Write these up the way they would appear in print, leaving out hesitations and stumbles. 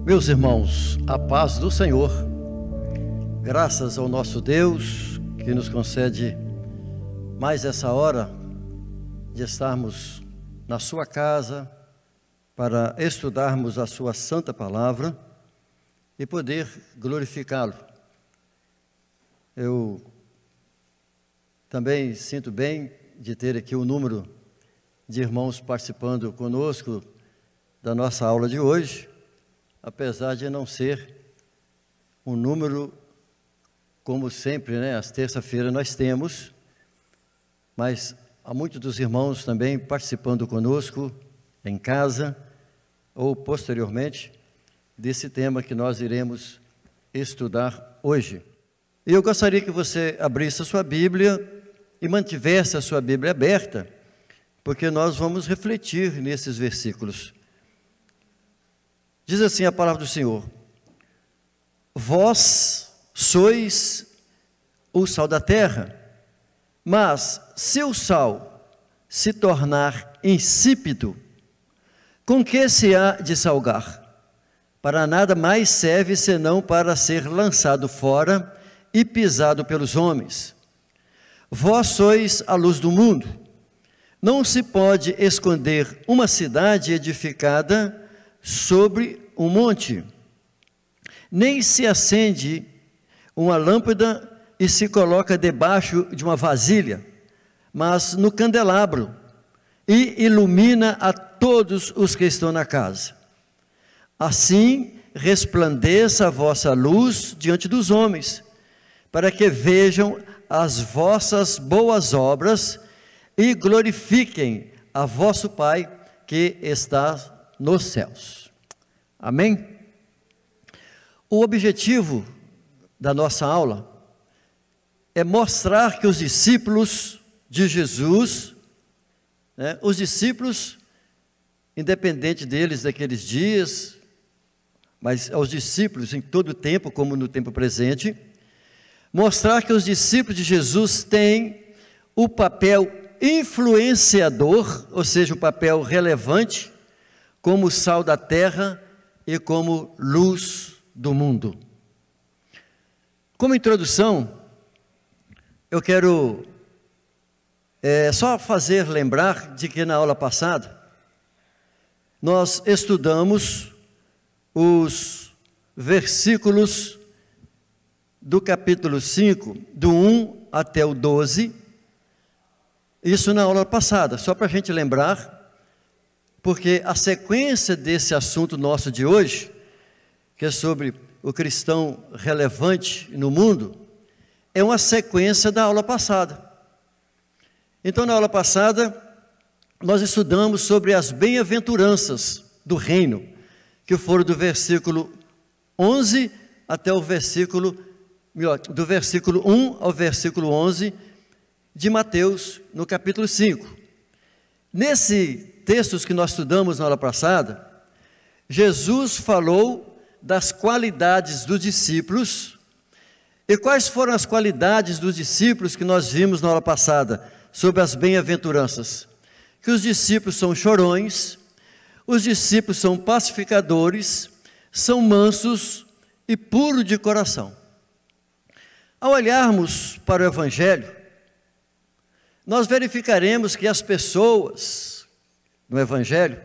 Meus irmãos, a paz do Senhor, graças ao nosso Deus que nos concede mais essa hora de estarmos na sua casa para estudarmos a sua santa palavra e poder glorificá-lo. Eu também sinto bem de ter aqui o número de irmãos participando conosco da nossa aula de hoje, apesar de não ser um número como sempre, né? Às terça-feiras nós temos, mas há muitos dos irmãos também participando conosco em casa ou posteriormente desse tema que nós iremos estudar hoje. E eu gostaria que você abrisse a sua Bíblia e mantivesse a sua Bíblia aberta, porque nós vamos refletir nesses versículos. Diz assim a palavra do Senhor: vós sois o sal da terra, mas se o sal se tornar insípido, com que se há de salgar? Para nada mais serve senão para ser lançado fora e pisado pelos homens. Vós sois a luz do mundo. Não se pode esconder uma cidade edificada sobre um monte, nem se acende uma lâmpada e se coloca debaixo de uma vasilha, mas no candelabro, e ilumina a todos os que estão na casa. Assim resplandeça a vossa luz diante dos homens, para que vejam as vossas boas obras e glorifiquem a vosso Pai que está nos céus. Amém? O objetivo da nossa aula é mostrar que os discípulos de Jesus, os discípulos, independente deles daqueles dias, mas aos discípulos em todo o tempo, como no tempo presente, mostrar que os discípulos de Jesus têm o papel influenciador, ou seja, um papel relevante, como sal da terra e como luz do mundo. Como introdução, eu quero só fazer lembrar de que na aula passada nós estudamos os versículos do capítulo 5, do 1 até o 12, isso na aula passada, só para a gente lembrar, porque a sequência desse assunto nosso de hoje, que é sobre o cristão relevante no mundo, é uma sequência da aula passada. Então, na aula passada, nós estudamos sobre as bem-aventuranças do reino, que foram do versículo 11 até o versículo, do versículo 1 ao versículo 11 de Mateus, no capítulo 5. Nesse textos que nós estudamos na aula passada, Jesus falou das qualidades dos discípulos. E quais foram as qualidades dos discípulos que nós vimos na aula passada, sobre as bem-aventuranças? Que os discípulos são chorões, os discípulos são pacificadores, são mansos e puros de coração. Ao olharmos para o Evangelho, nós verificaremos que as pessoas no Evangelho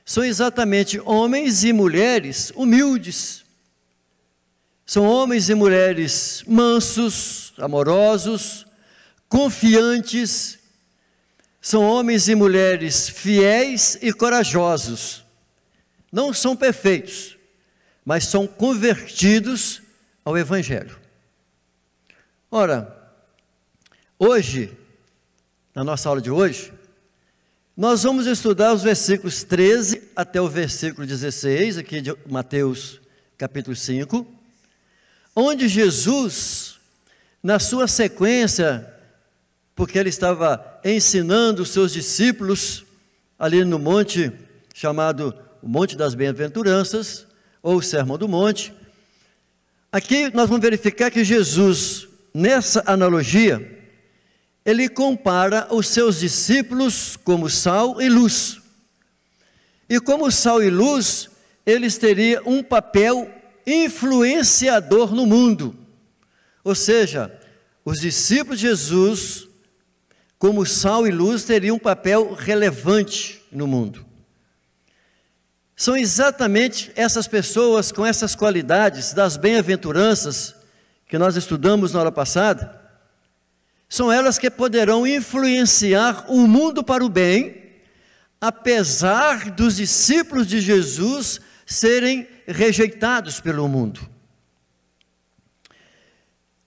são exatamente homens e mulheres humildes. São homens e mulheres mansos, amorosos, confiantes. São homens e mulheres fiéis e corajosos. Não são perfeitos, mas são convertidos ao Evangelho. Ora, hoje, na nossa aula de hoje, nós vamos estudar os versículos 13 até o versículo 16, aqui de Mateus capítulo 5, onde Jesus, na sua sequência, porque ele estava ensinando os seus discípulos ali no monte chamado o Monte das Bem-aventuranças, ou o Sermão do Monte. Aqui nós vamos verificar que Jesus, nessa analogia, ele compara os seus discípulos como sal e luz. E como sal e luz, eles teriam um papel influenciador no mundo. Ou seja, os discípulos de Jesus, como sal e luz, teriam um papel relevante no mundo. São exatamente essas pessoas com essas qualidades das bem-aventuranças que nós estudamos na aula passada, são elas que poderão influenciar o mundo para o bem, apesar dos discípulos de Jesus serem rejeitados pelo mundo.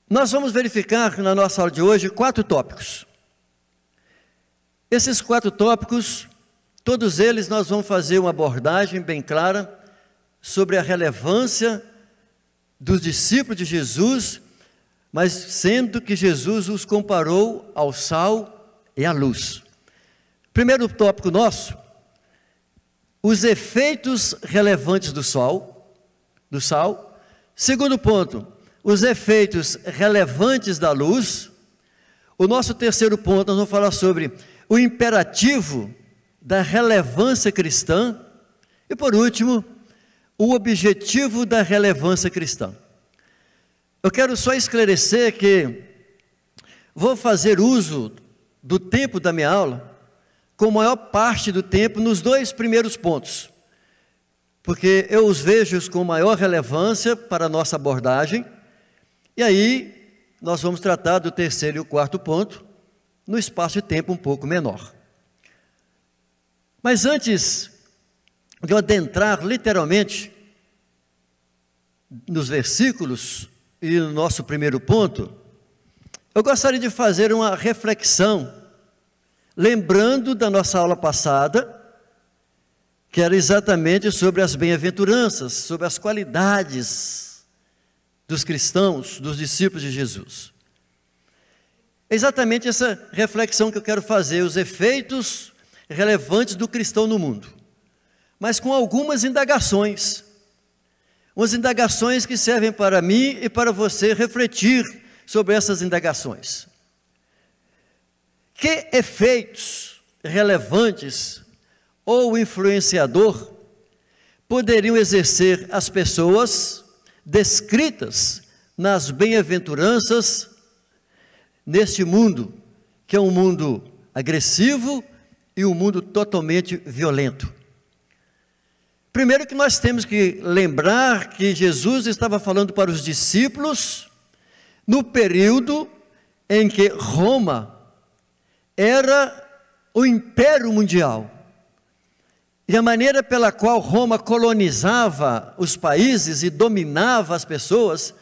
Nós vamos verificar na nossa aula de hoje 4 tópicos. Esses 4 tópicos, todos eles nós vamos fazer uma abordagem bem clara sobre a relevância dos discípulos de Jesus, mas sendo que Jesus os comparou ao sal e à luz. Primeiro tópico nosso, os efeitos relevantes do sal. Segundo ponto, os efeitos relevantes da luz. O nosso terceiro ponto, nós vamos falar sobre o imperativo da relevância cristã. E por último, o objetivo da relevância cristã. Eu quero só esclarecer que vou fazer uso do tempo da minha aula, com a maior parte do tempo, nos 2 primeiros pontos, porque eu os vejo com maior relevância para a nossa abordagem, e aí nós vamos tratar do terceiro e o quarto ponto, no espaço de tempo um pouco menor. Mas antes de eu adentrar literalmente nos versículos e no nosso primeiro ponto, eu gostaria de fazer uma reflexão, lembrando da nossa aula passada, que era exatamente sobre as bem-aventuranças, sobre as qualidades dos cristãos, dos discípulos de Jesus. É exatamente essa reflexão que eu quero fazer, os efeitos relevantes do cristão no mundo, mas com algumas indagações, umas indagações que servem para mim e para você refletir sobre essas indagações. Que efeitos relevantes ou influenciador poderiam exercer as pessoas descritas nas bem-aventuranças neste mundo, que é um mundo agressivo e um mundo totalmente violento? Primeiro que nós temos que lembrar que Jesus estava falando para os discípulos no período em que Roma era o império mundial. E a maneira pela qual Roma colonizava os países e dominava as pessoas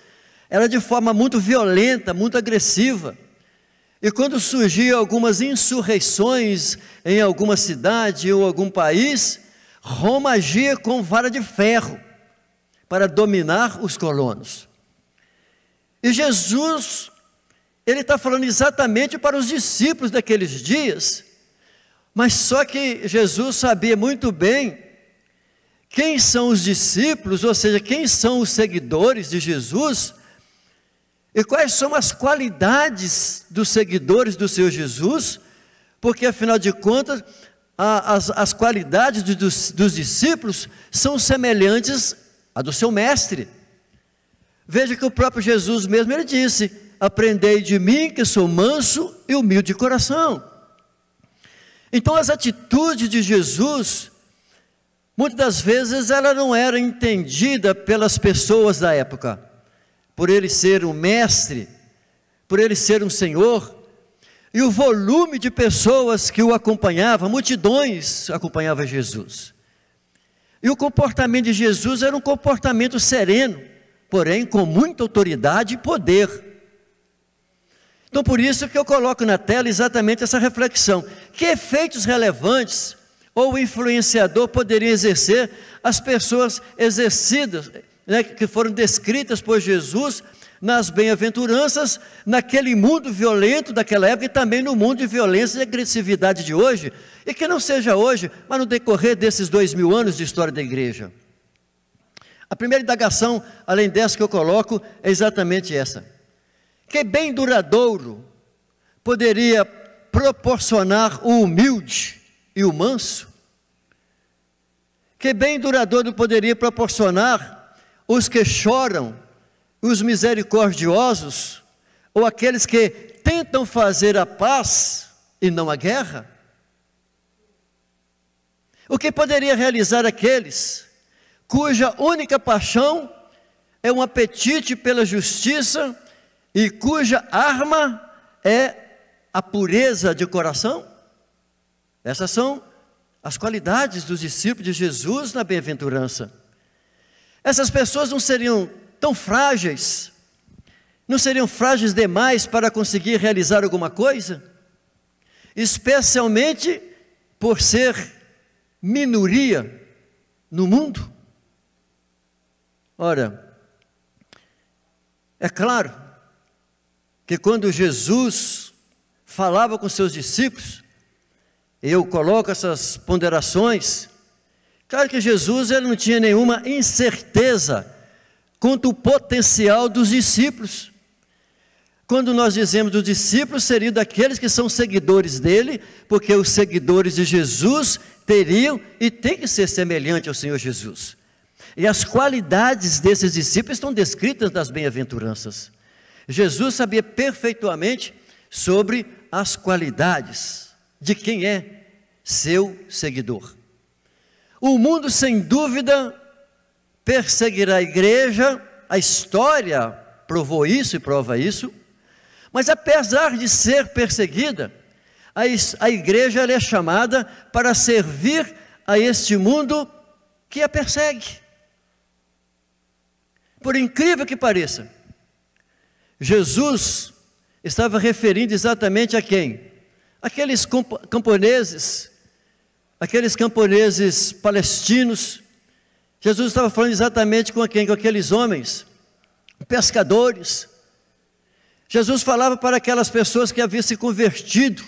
era de forma muito violenta, muito agressiva. E quando surgiam algumas insurreições em alguma cidade ou algum país, Roma agia com vara de ferro para dominar os colonos. E Jesus, ele está falando exatamente para os discípulos daqueles dias, mas só que Jesus sabia muito bem quem são os discípulos, ou seja, quem são os seguidores de Jesus, e quais são as qualidades dos seguidores do Senhor Jesus, porque afinal de contas, as qualidades dos discípulos são semelhantes à do seu mestre. Veja que o próprio Jesus mesmo, ele disse: aprendei de mim que sou manso e humilde de coração. Então as atitudes de Jesus, muitas das vezes ela não era entendida pelas pessoas da época, por ele ser um mestre, por ele ser um Senhor, e o volume de pessoas que o acompanhavam, multidões acompanhavam Jesus. E o comportamento de Jesus era um comportamento sereno, porém com muita autoridade e poder. Então por isso que eu coloco na tela exatamente essa reflexão. Que efeitos relevantes ou influenciador poderiam exercer as pessoas exercidas, que foram descritas por Jesus nas bem-aventuranças, naquele mundo violento daquela época e também no mundo de violência e agressividade de hoje, e que não seja hoje, mas no decorrer desses 2000 anos de história da igreja. A primeira indagação, além dessa que eu coloco, é exatamente essa: que bem duradouro poderia proporcionar o humilde e o manso? Que bem duradouro poderia proporcionar os que choram, os misericordiosos, ou aqueles que tentam fazer a paz e não a guerra? O que poderia realizar aqueles cuja única paixão é um apetite pela justiça e cuja arma é a pureza de coração? Essas são as qualidades dos discípulos de Jesus na bem-aventurança. Essas pessoas não seriam tão frágeis, não seriam frágeis demais para conseguir realizar alguma coisa? Especialmente por ser minoria no mundo? Ora, é claro que quando Jesus falava com seus discípulos, eu coloco essas ponderações, claro que Jesus ele não tinha nenhuma incerteza quanto ao potencial dos discípulos. Quando nós dizemos dos discípulos, seriam daqueles que são seguidores dele, porque os seguidores de Jesus teriam e têm que ser semelhantes ao Senhor Jesus. E as qualidades desses discípulos estão descritas nas bem-aventuranças. Jesus sabia perfeitamente sobre as qualidades de quem é seu seguidor. O mundo, sem dúvida, perseguirá a igreja, a história provou isso e prova isso, mas apesar de ser perseguida, a igreja ela é chamada para servir a este mundo que a persegue. Por incrível que pareça, Jesus estava referindo exatamente a quem? Aqueles camponeses, aqueles camponeses palestinos. Jesus estava falando exatamente com quem? Com aqueles homens, pescadores. Jesus falava para aquelas pessoas que haviam se convertido,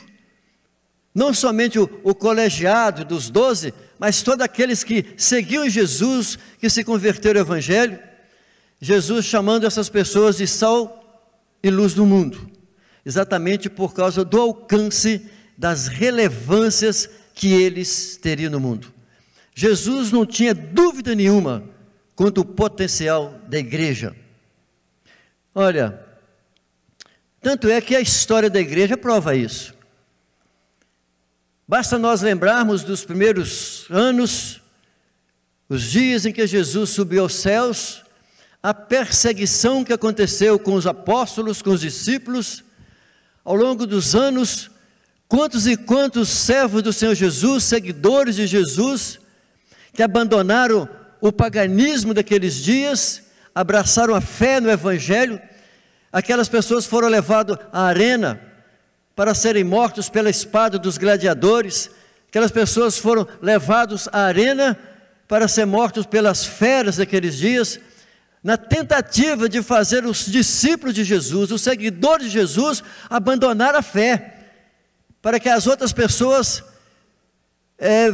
não somente o colegiado dos 12, mas todos aqueles que seguiam Jesus, que se converteram ao Evangelho. Jesus chamando essas pessoas de sal e luz do mundo, exatamente por causa do alcance das relevâncias que eles teriam no mundo. Jesus não tinha dúvida nenhuma quanto ao potencial da igreja. Olha, tanto é que a história da igreja prova isso. Basta nós lembrarmos dos primeiros anos, os dias em que Jesus subiu aos céus, a perseguição que aconteceu com os apóstolos, com os discípulos, ao longo dos anos, quantos e quantos servos do Senhor Jesus, seguidores de Jesus, que abandonaram o paganismo daqueles dias, abraçaram a fé no Evangelho. Aquelas pessoas foram levadas à arena para serem mortos pela espada dos gladiadores. Aquelas pessoas foram levadas à arena para ser mortos pelas feras daqueles dias, na tentativa de fazer os discípulos de Jesus, os seguidores de Jesus, abandonar a fé, para que as outras pessoas,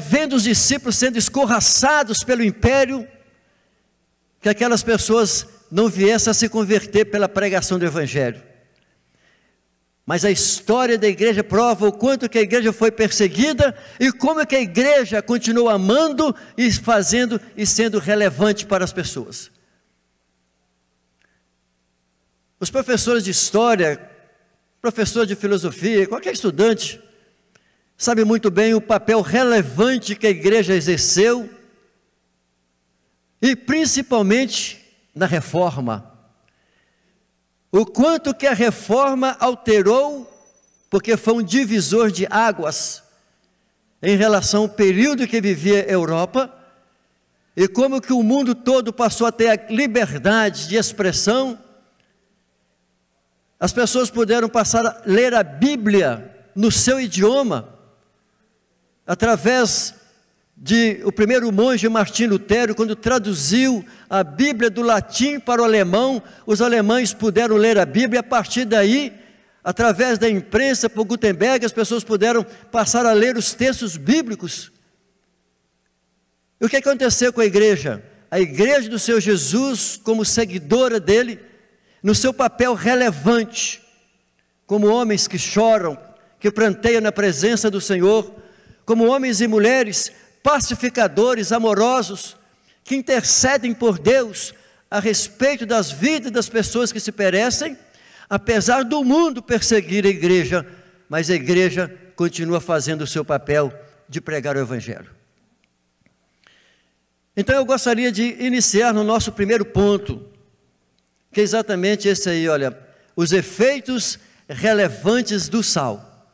vendo os discípulos sendo escorraçados pelo império, que aquelas pessoas não viessem a se converter pela pregação do Evangelho. Mas a história da igreja prova o quanto que a igreja foi perseguida e como é que a igreja continuou amando e fazendo e sendo relevante para as pessoas. Os professores de história, professor de filosofia, qualquer estudante, sabe muito bem o papel relevante que a igreja exerceu, e principalmente na reforma. O quanto que a reforma alterou, porque foi um divisor de águas em relação ao período que vivia a Europa, e como que o mundo todo passou a ter a liberdade de expressão. As pessoas puderam passar a ler a Bíblia no seu idioma, através de o primeiro monge Martim Lutero, quando traduziu a Bíblia do latim para o alemão, os alemães puderam ler a Bíblia, e a partir daí, através da imprensa, por Gutenberg, as pessoas puderam passar a ler os textos bíblicos. E o que aconteceu com a igreja? A igreja do Senhor Jesus, como seguidora dele, no seu papel relevante, como homens que choram, que pranteiam na presença do Senhor, como homens e mulheres pacificadores amorosos, que intercedem por Deus a respeito das vidas das pessoas que se perecem, apesar do mundo perseguir a igreja, mas a igreja continua fazendo o seu papel de pregar o Evangelho. Então eu gostaria de iniciar no nosso primeiro ponto, que é exatamente esse aí, olha, os efeitos relevantes do sal.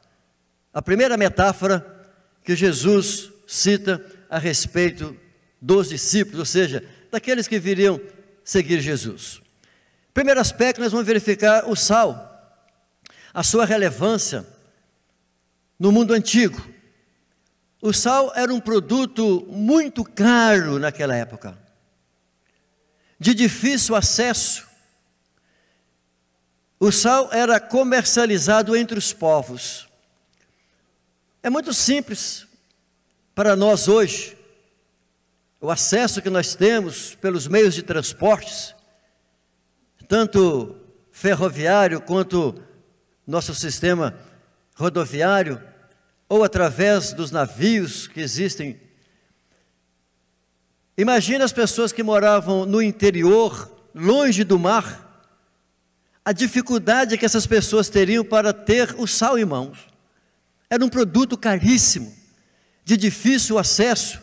A primeira metáfora que Jesus cita a respeito dos discípulos, ou seja, daqueles que viriam seguir Jesus. Primeiro aspecto, nós vamos verificar o sal, a sua relevância no mundo antigo. O sal era um produto muito caro naquela época, de difícil acesso. O sal era comercializado entre os povos. É muito simples para nós hoje, o acesso que nós temos pelos meios de transportes, tanto ferroviário quanto nosso sistema rodoviário, ou através dos navios que existem. Imagina as pessoas que moravam no interior, longe do mar, a dificuldade que essas pessoas teriam para ter o sal em mãos. Era um produto caríssimo, de difícil acesso.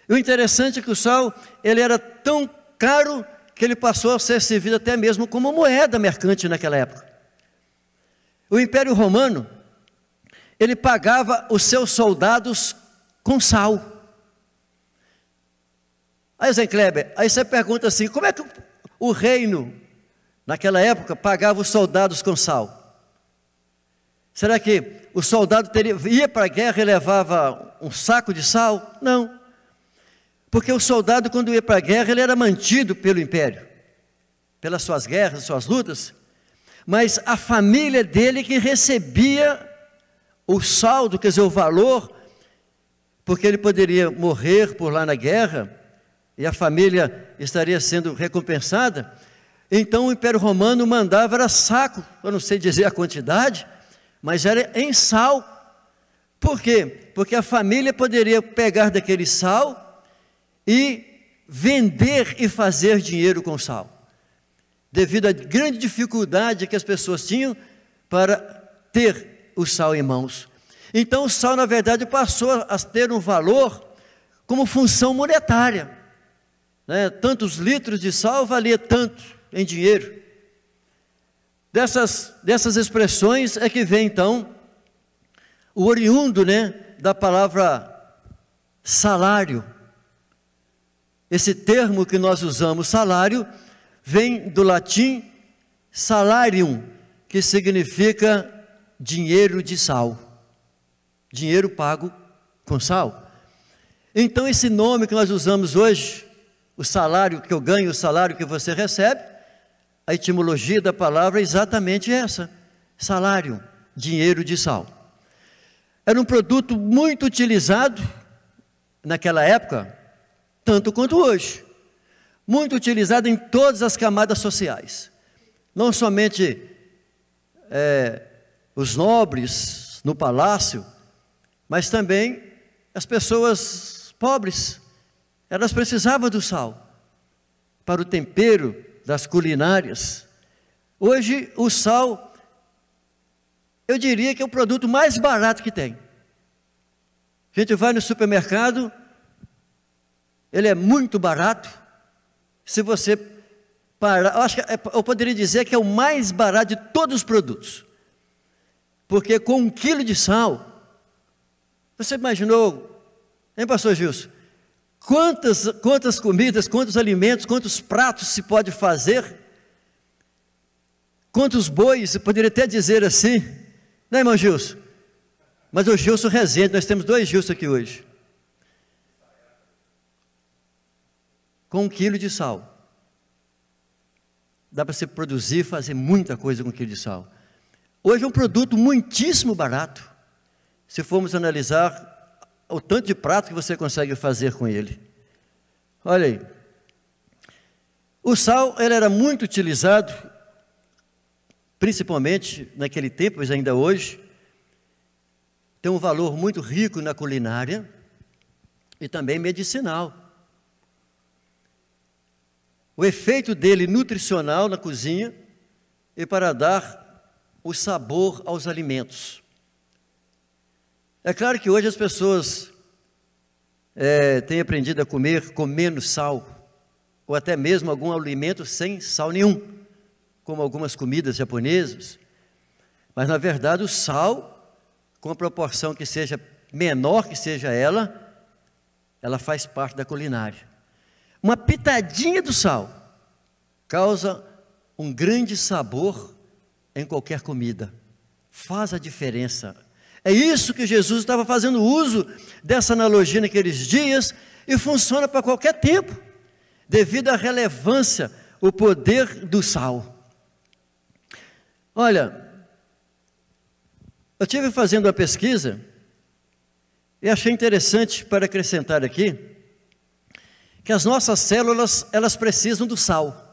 E o interessante é que o sal, ele era tão caro que ele passou a ser servido até mesmo como moeda mercante naquela época. O Império Romano, ele pagava os seus soldados com sal. Aí, Zé Kleber, aí você pergunta assim, como é que o reino, naquela época, pagava os soldados com sal? Será que o soldado ia para a guerra e levava um saco de sal? Não. Porque o soldado, quando ia para a guerra, ele era mantido pelo império, pelas suas guerras, suas lutas, mas a família dele que recebia o saldo, quer dizer, o valor, porque ele poderia morrer por lá na guerra, e a família estaria sendo recompensada. Então o Império Romano mandava, era saco, eu não sei dizer a quantidade, mas era em sal. Por quê? Porque a família poderia pegar daquele sal e vender e fazer dinheiro com sal, devido à grande dificuldade que as pessoas tinham para ter o sal em mãos. Então o sal, na verdade, passou a ter um valor como função monetária, né? Tantos litros de sal valia tanto em dinheiro. Dessas expressões é que vem então o oriundo, né, da palavra salário. Esse termo que nós usamos, salário, vem do latim salarium, que significa dinheiro de sal, dinheiro pago com sal. Então esse nome que nós usamos hoje, o salário que eu ganho, o salário que você recebe, a etimologia da palavra é exatamente essa, salário, dinheiro de sal. Era um produto muito utilizado naquela época, tanto quanto hoje, muito utilizado em todas as camadas sociais, não somente os nobres no palácio, mas também as pessoas pobres, elas precisavam do sal, para o tempero das culinárias. Hoje o sal, eu diria que é o produto mais barato que tem. A gente vai no supermercado, ele é muito barato. Se você parar, eu poderia dizer que é o mais barato de todos os produtos, porque com 1 quilo de sal, você imaginou, hein, pastor Gilson, quantas comidas, quantos alimentos, quantos pratos se pode fazer, quantos bois, você poderia até dizer assim, né, irmão Gilson? Mas o Gilson Rezende, nós temos 2 Gilson aqui hoje, com 1 quilo de sal, dá para você produzir, fazer muita coisa com 1 quilo de sal. Hoje é um produto muitíssimo barato, se formos analisar o tanto de prato que você consegue fazer com ele. Olha aí, o sal, ele era muito utilizado, principalmente naquele tempo, mas ainda hoje, tem um valor muito rico na culinária, e também medicinal. O efeito dele nutricional na cozinha e para dar o sabor aos alimentos. É claro que hoje as pessoas têm aprendido a comer com menos sal, ou até mesmo algum alimento sem sal nenhum, como algumas comidas japonesas. Mas, na verdade, o sal, com a proporção que seja menor que seja ela faz parte da culinária. Uma pitadinha do sal causa um grande sabor em qualquer comida. Faz a diferença. É isso que Jesus estava fazendo uso dessa analogia naqueles dias e funciona para qualquer tempo, devido à relevância, o poder do sal. Olha, eu estive fazendo uma pesquisa e achei interessante para acrescentar aqui que as nossas células, elas precisam do sal.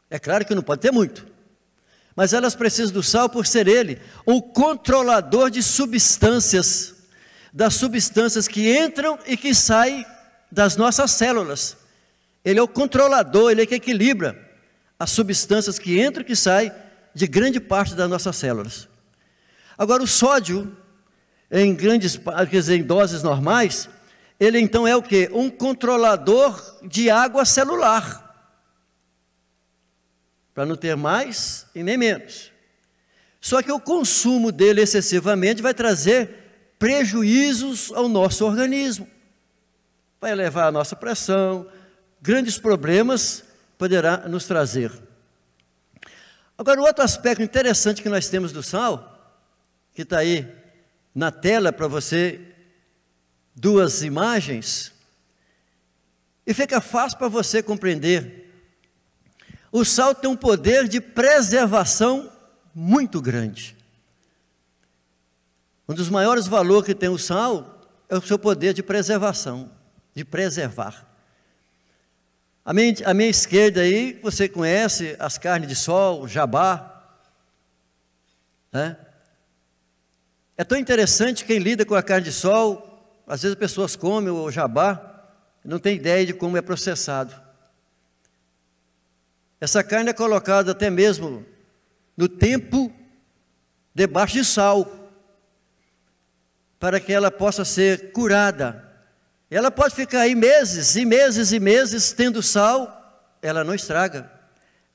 É claro que não pode ter muito, mas elas precisam do sal por ser ele o controlador de substâncias, das substâncias que entram e que saem das nossas células. Ele é o controlador, ele é que equilibra as substâncias que entram e que saem de grande parte das nossas células. Agora, o sódio, em doses normais, ele então é o quê? Um controlador de água celular, para não ter mais e nem menos. Só que o consumo dele excessivamente vai trazer prejuízos ao nosso organismo, vai elevar a nossa pressão, grandes problemas poderá nos trazer. Agora, o outro aspecto interessante que nós temos do sal, que está aí na tela para você, duas imagens, e fica fácil para você compreender. O sal tem um poder de preservação muito grande. Um dos maiores valores que tem o sal é o seu poder de preservação, de preservar. À minha esquerda aí, você conhece as carnes de sol, jabá, né? É tão interessante quem lida com a carne de sol, às vezes as pessoas comem o jabá, não tem ideia de como é processado. Essa carne é colocada até mesmo no tempo debaixo de sal, para que ela possa ser curada. Ela pode ficar aí meses e meses e meses tendo sal, ela não estraga,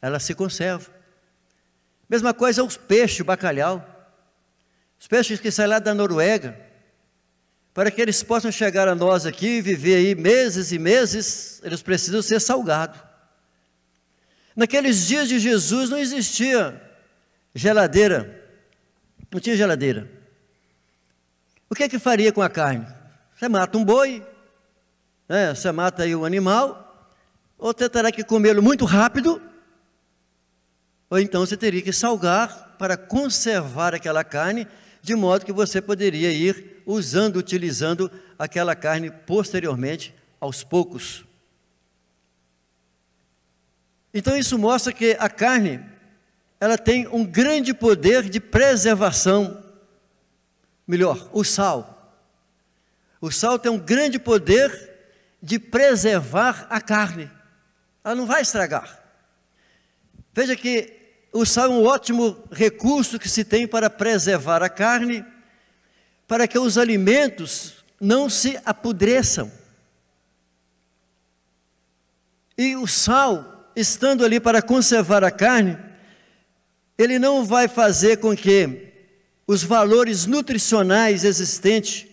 ela se conserva. Mesma coisa os peixes, o bacalhau. Os peixes que saem lá da Noruega, para que eles possam chegar a nós aqui e viver aí meses e meses, eles precisam ser salgados. Naqueles dias de Jesus não existia geladeira, não tinha geladeira. O que é que faria com a carne? Você mata um boi, né? Você mata aí um animal, ou você terá que comê-lo muito rápido, ou então você teria que salgar para conservar aquela carne, de modo que você poderia ir utilizando aquela carne posteriormente, aos poucos. Então isso mostra que a carne, ela tem um grande poder de preservação. Melhor, o sal. O sal tem um grande poder de preservar a carne. Ela não vai estragar. Veja que o sal é um ótimo recurso que se tem para preservar a carne, para que os alimentos não se apodreçam. E o sal, estando ali para conservar a carne, ele não vai fazer com que os valores nutricionais existentes,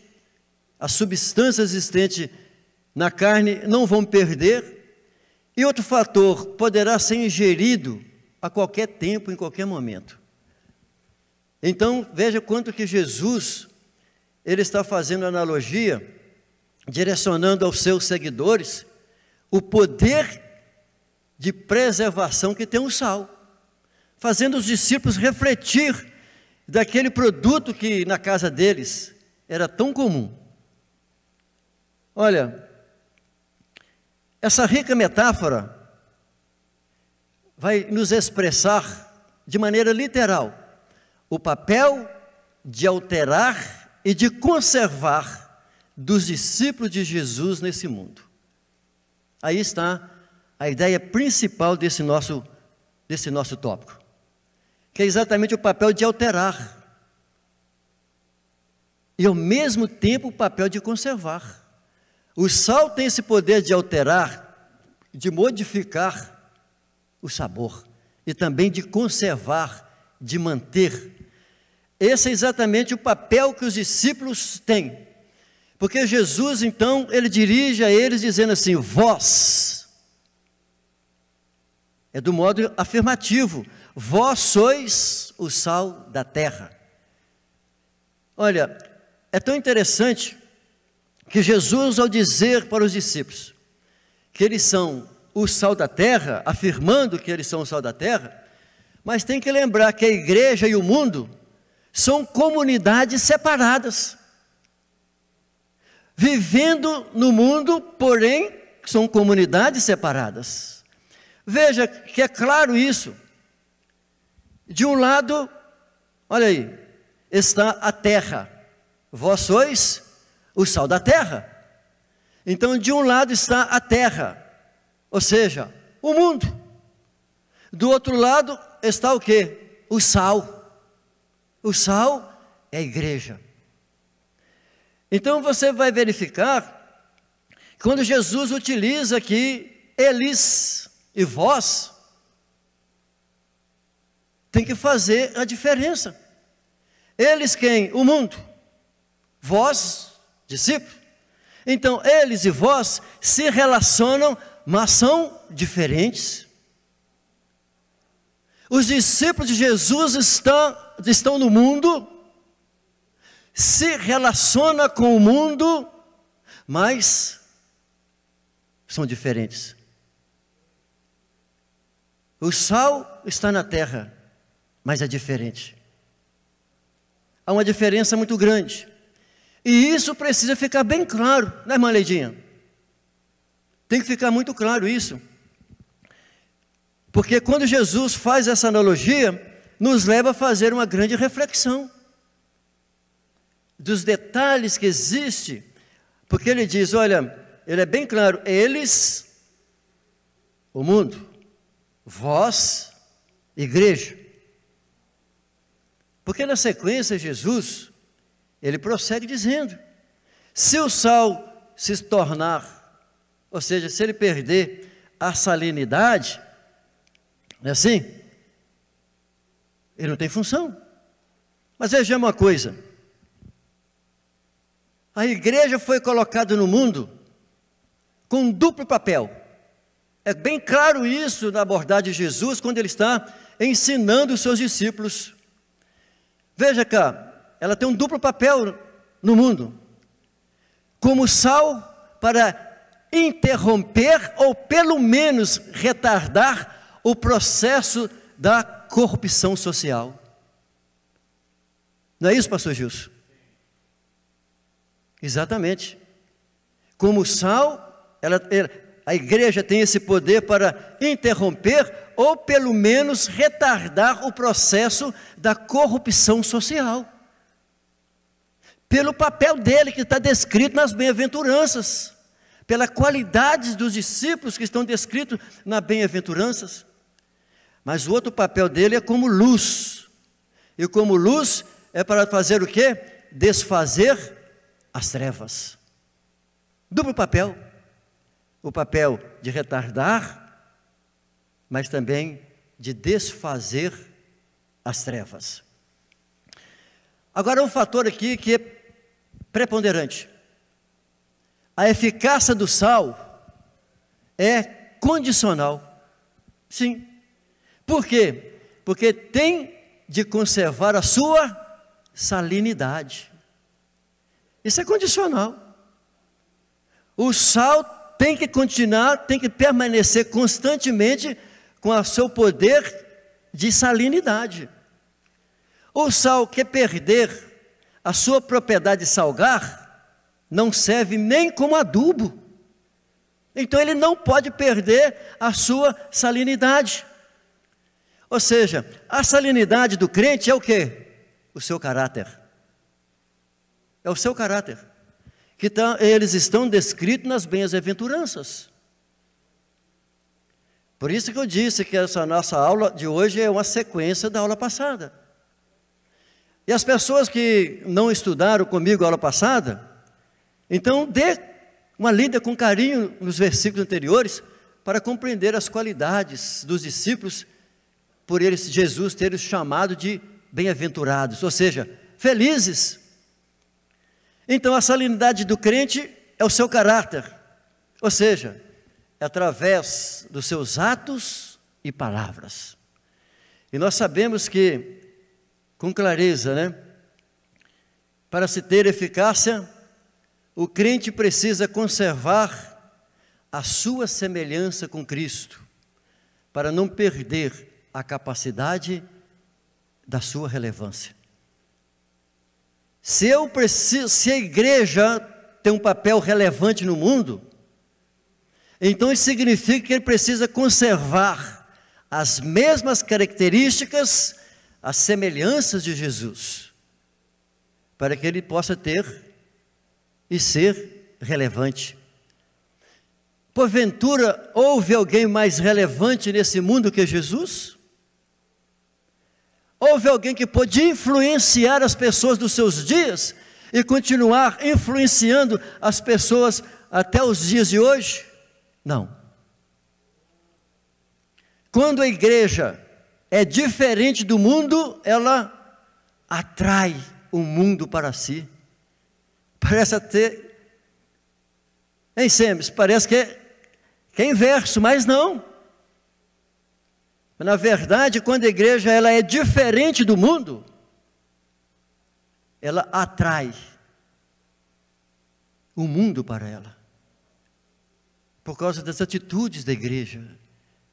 as substâncias existentes na carne não vão perder, e outro fator, poderá ser ingerido a qualquer tempo, em qualquer momento. Então, veja quanto que Jesus, ele está fazendo analogia, direcionando aos seus seguidores, o poder de preservação que tem o sal, fazendo os discípulos refletir daquele produto que na casa deles era tão comum. Olha, essa rica metáfora vai nos expressar de maneira literal o papel de alterar e de conservar dos discípulos de Jesus nesse mundo. Aí está a ideia principal desse nosso tópico, que é exatamente o papel de alterar e ao mesmo tempo o papel de conservar. O sal tem esse poder de alterar, de modificar o sabor e também de conservar, de manter. Esse é exatamente o papel que os discípulos têm. Porque Jesus, então, ele dirige a eles dizendo assim: vós, é do modo afirmativo, vós sois o sal da terra. Olha, é tão interessante que Jesus, ao dizer para os discípulos que eles são o sal da terra, afirmando que eles são o sal da terra, mas tem que lembrar que a igreja e o mundo são comunidades separadas, vivendo no mundo, porém, são comunidades separadas. Veja que é claro isso. De um lado, olha aí, está a terra. Vós sois o sal da terra. Então, de um lado está a terra, ou seja, o mundo. Do outro lado está o quê? O sal. O sal é a igreja. Então você vai verificar, quando Jesus utiliza aqui eles e vós, tem que fazer a diferença. Eles quem? O mundo. Vós, discípulos. Então eles e vós se relacionam, mas são diferentes. Os discípulos de Jesus estão no mundo, se relaciona com o mundo, mas são diferentes. O sal está na terra, mas é diferente. Há uma diferença muito grande. E isso precisa ficar bem claro, né, irmã Leidinha? Tem que ficar muito claro isso. Porque quando Jesus faz essa analogia, nos leva a fazer uma grande reflexão dos detalhes que existe, porque ele diz, olha, ele é bem claro, eles, o mundo, vós, igreja. Porque na sequência Jesus, ele prossegue dizendo, se o sal se tornar, ou seja, se ele perder a salinidade, não é assim? Ele não tem função. Mas vejamos uma coisa, a igreja foi colocada no mundo com um duplo papel. É bem claro isso na abordagem de Jesus, quando ele está ensinando os seus discípulos. Veja cá, ela tem um duplo papel no mundo. Como sal para interromper ou pelo menos retardar o processo da corrupção social. Não é isso, pastor Gilson? Exatamente. Como sal, a igreja tem esse poder para interromper ou pelo menos retardar o processo da corrupção social. Pelo papel dele que está descrito nas bem-aventuranças, pela qualidade dos discípulos que estão descritos nas bem-aventuranças. Mas o outro papel dele é como luz. E como luz é para fazer o quê? Desfazer as trevas. Duplo papel. O papel de retardar, mas também de desfazer as trevas. Agora um fator aqui que é preponderante. A eficácia do sal é condicional. Sim. Por quê? Porque tem de conservar a sua salinidade. Isso é condicional. O sal tem que continuar, tem que permanecer constantemente com o seu poder de salinidade. O sal que perder a sua propriedade de salgar, não serve nem como adubo. Então ele não pode perder a sua salinidade. Ou seja, a salinidade do crente é o quê? O seu caráter. É o seu caráter. que eles estão descritos nas bem-aventuranças. Por isso que eu disse que essa nossa aula de hoje é uma sequência da aula passada. E as pessoas que não estudaram comigo a aula passada, então dê uma lida com carinho nos versículos anteriores para compreender as qualidades dos discípulos, por eles, Jesus ter os chamado de bem-aventurados, ou seja, felizes. Então a salinidade do crente é o seu caráter, ou seja, é através dos seus atos e palavras. E nós sabemos que, com clareza, para se ter eficácia, o crente precisa conservar a sua semelhança com Cristo, para não perder a capacidade da sua relevância. Se a igreja tem um papel relevante no mundo, então isso significa que ele precisa conservar as mesmas características, as semelhanças de Jesus, para que ele possa ter e ser relevante. Porventura, houve alguém mais relevante nesse mundo que Jesus? Houve alguém que pôde influenciar as pessoas dos seus dias e continuar influenciando as pessoas até os dias de hoje? Não. Quando a igreja é diferente do mundo, ela atrai o mundo para si. Parece até, em Semes, parece que é inverso, mas não. Na verdade, quando a igreja ela é diferente do mundo, ela atrai o mundo para ela, por causa das atitudes da igreja,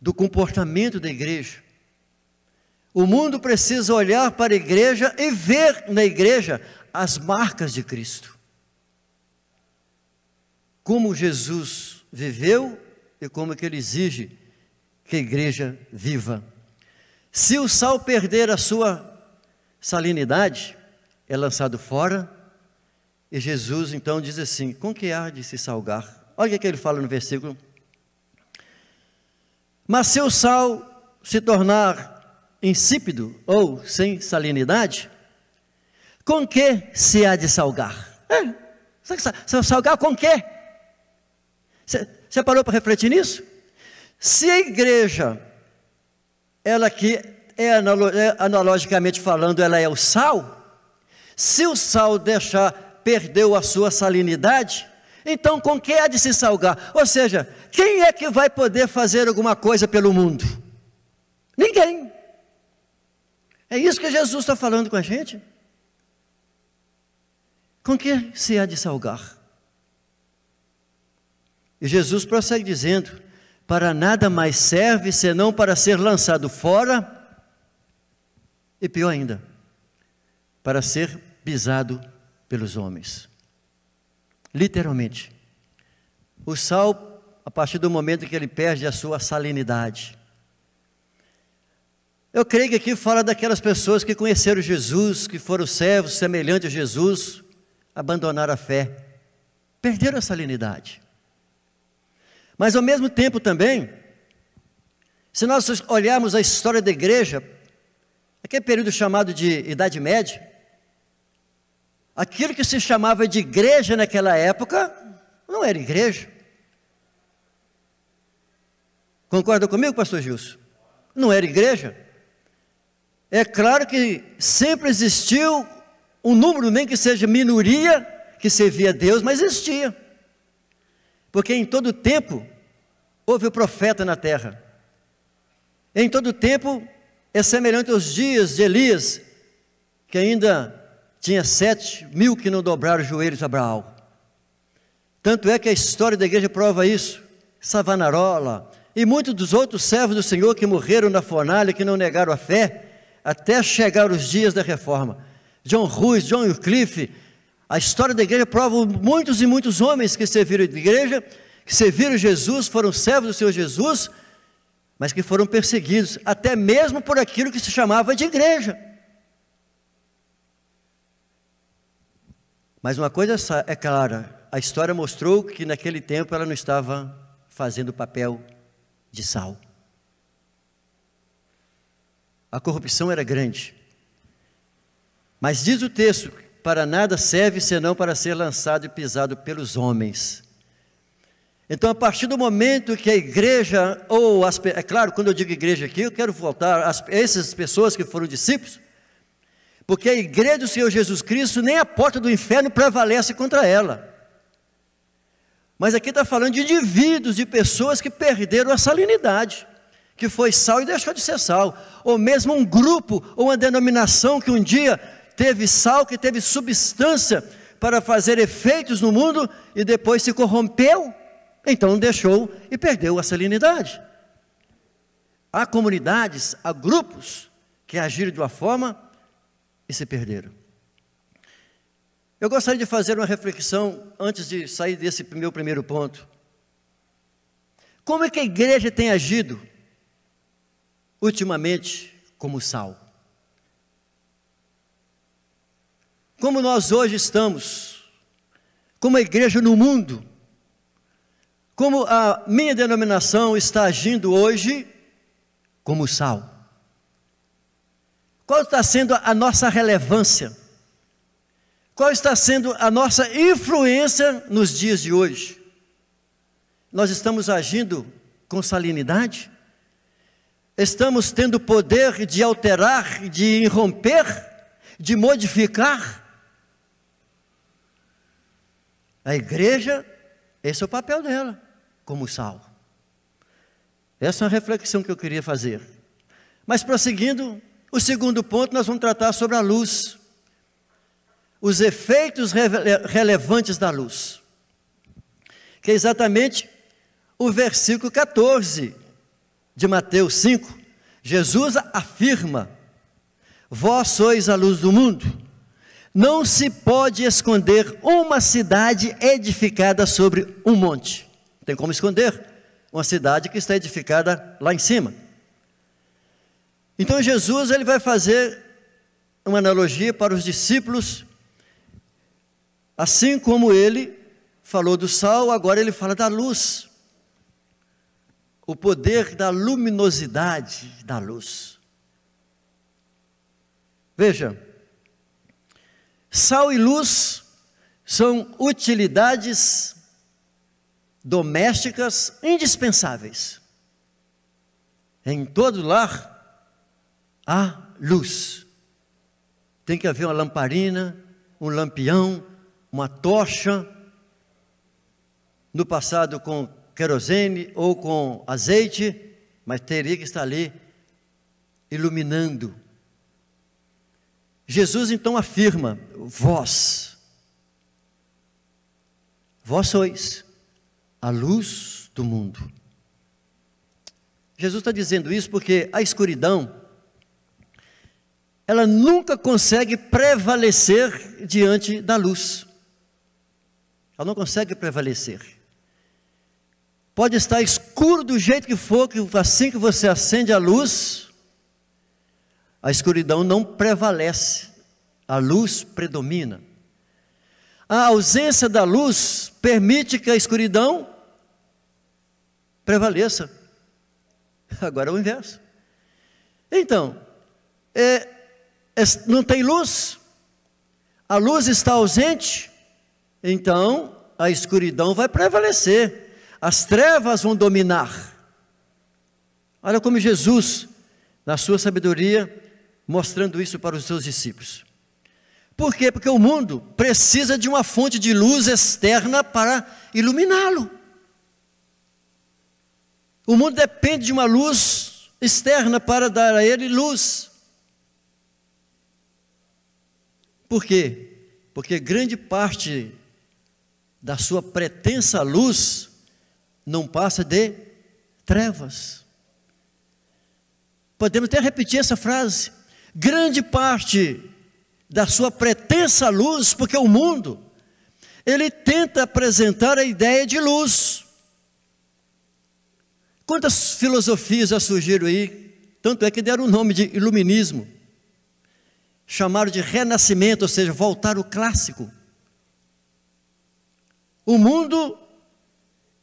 do comportamento da igreja. O mundo precisa olhar para a igreja e ver na igreja as marcas de Cristo. Como Jesus viveu e como que ele exige que a igreja viva. Se o sal perder a sua salinidade, é lançado fora, e Jesus então diz assim: com que há de se salgar? Olha o que ele fala no versículo: mas se o sal se tornar insípido ou sem salinidade, com que se há de salgar? Salgar com quê? Você parou para refletir nisso? Se a igreja, ela que analogicamente falando, ela é o sal, se o sal perdeu a sua salinidade, então com que há de se salgar? Ou seja, quem é que vai poder fazer alguma coisa pelo mundo? Ninguém. É isso que Jesus está falando com a gente. Com que se há de salgar? E Jesus prossegue dizendo: para nada mais serve senão para ser lançado fora, e pior ainda, para ser pisado pelos homens. Literalmente, o sal, a partir do momento que ele perde a sua salinidade. Eu creio que aqui fala daquelas pessoas que conheceram Jesus, que foram servos semelhantes a Jesus, abandonaram a fé, perderam a salinidade. Mas ao mesmo tempo também, se nós olharmos a história da igreja, aquele período chamado de Idade Média, aquilo que se chamava de igreja naquela época, não era igreja. Concorda comigo, pastor Gilson? Não era igreja. É claro que sempre existiu um número, nem que seja minoria, que servia a Deus, mas existia. Porque em todo tempo houve o profeta na terra. Em todo tempo é semelhante aos dias de Elias, que ainda tinha 7.000 que não dobraram os joelhos a Baal. Tanto é que a história da igreja prova isso. Savonarola e muitos dos outros servos do Senhor que morreram na fornalha, que não negaram a fé, até chegar os dias da reforma. John Ruiz, John Wycliffe. A história da igreja prova muitos e muitos homens que serviram a igreja, que serviram Jesus, foram servos do Senhor Jesus, mas que foram perseguidos, até mesmo por aquilo que se chamava de igreja. Mas uma coisa é clara: a história mostrou que naquele tempo ela não estava fazendo o papel de sal. A corrupção era grande. Mas diz o texto, para nada serve senão para ser lançado e pisado pelos homens. Então, a partir do momento que a igreja, é claro, quando eu digo igreja aqui, eu quero voltar a essas pessoas que foram discípulos, porque a igreja do Senhor Jesus Cristo, nem a porta do inferno prevalece contra ela. Mas aqui está falando de indivíduos, de pessoas que perderam a salinidade, que foi sal e deixou de ser sal, ou mesmo um grupo, ou uma denominação que um dia teve sal, que teve substância para fazer efeitos no mundo, e depois se corrompeu, então deixou e perdeu a salinidade. Há comunidades, há grupos que agiram de uma forma e se perderam. Eu gostaria de fazer uma reflexão antes de sair desse meu primeiro ponto. Como é que a igreja tem agido ultimamente como sal? Como nós hoje estamos, como a igreja no mundo, como a minha denominação está agindo hoje como sal? Qual está sendo a nossa relevância? Qual está sendo a nossa influência nos dias de hoje? Nós estamos agindo com salinidade? Estamos tendo o poder de alterar, de irromper, de modificar? A igreja, esse é o papel dela, como sal. Essa é uma reflexão que eu queria fazer. Mas prosseguindo, o segundo ponto, nós vamos tratar sobre a luz. Os efeitos relevantes da luz, que é exatamente o versículo 14 de Mateus 5. Jesus afirma: vós sois a luz do mundo. Não se pode esconder uma cidade edificada sobre um monte. Não tem como esconder uma cidade que está edificada lá em cima. Então Jesus ele vai fazer uma analogia para os discípulos. Assim como ele falou do sal, agora ele fala da luz. O poder da luminosidade da luz. Veja, sal e luz são utilidades domésticas indispensáveis. Em todo lar há luz. Tem que haver uma lamparina, um lampião, uma tocha, no passado com querosene ou com azeite, mas teria que estar ali iluminando. Jesus então afirma: vós sois a luz do mundo. Jesus está dizendo isso porque a escuridão, ela nunca consegue prevalecer diante da luz. Ela não consegue prevalecer. Pode estar escuro do jeito que for, que assim que você acende a luz, a escuridão não prevalece, a luz predomina. A ausência da luz permite que a escuridão prevaleça. Agora é o inverso. Então, não tem luz, a luz está ausente, então a escuridão vai prevalecer, as trevas vão dominar. Olha como Jesus, na sua sabedoria, mostrando isso para os seus discípulos. Por quê? Porque o mundo precisa de uma fonte de luz externa para iluminá-lo. O mundo depende de uma luz externa para dar a ele luz. Por quê? Porque grande parte da sua pretensa luz não passa de trevas. Podemos até repetir essa frase: grande parte da sua pretensa luz, porque o mundo, ele tenta apresentar a ideia de luz. Quantas filosofias já surgiram aí, tanto é que deram o nome de iluminismo, chamaram de renascimento, ou seja, voltar ao clássico. O mundo,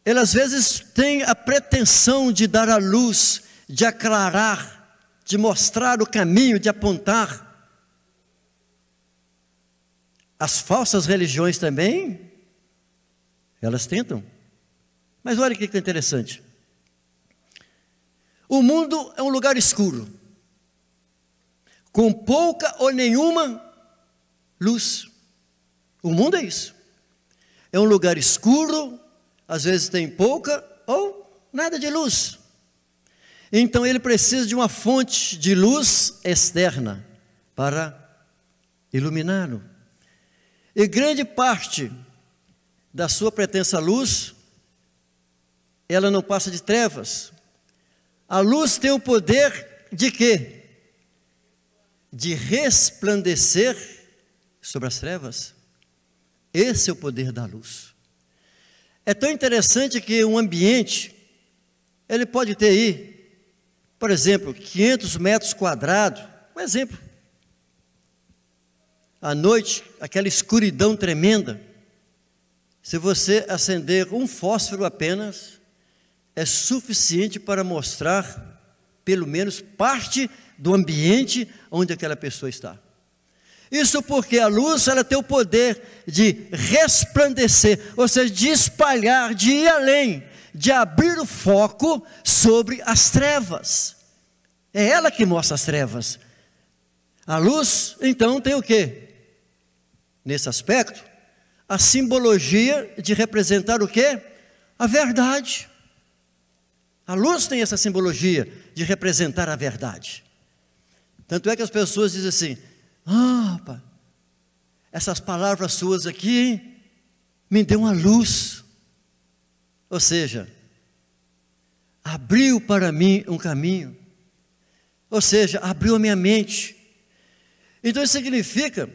ele às vezes tem a pretensão de dar a luz, de aclarar, de mostrar o caminho, de apontar. As falsas religiões também, elas tentam. Mas olha o que é interessante. O mundo é um lugar escuro, com pouca ou nenhuma luz. O mundo é isso. É um lugar escuro, às vezes tem pouca ou nada de luz. Então ele precisa de uma fonte de luz externa para iluminá-lo. E grande parte da sua pretensa luz, ela não passa de trevas. A luz tem o poder de quê? De resplandecer sobre as trevas. Esse é o poder da luz. É tão interessante que um ambiente, ele pode ter aí, por exemplo, 500 metros quadrados, um exemplo. À noite, aquela escuridão tremenda, se você acender um fósforo apenas, é suficiente para mostrar, pelo menos, parte do ambiente onde aquela pessoa está. Isso porque a luz, ela tem o poder de resplandecer, ou seja, de espalhar, de ir além, de abrir o foco sobre as trevas. É ela que mostra as trevas. A luz, então, tem o quê? Nesse aspecto, a simbologia de representar o quê? A verdade. A luz tem essa simbologia de representar a verdade. Tanto é que as pessoas dizem assim: pá, essas palavras suas aqui me deu uma luz. Ou seja, abriu para mim um caminho. Ou seja, abriu a minha mente. Então isso significa,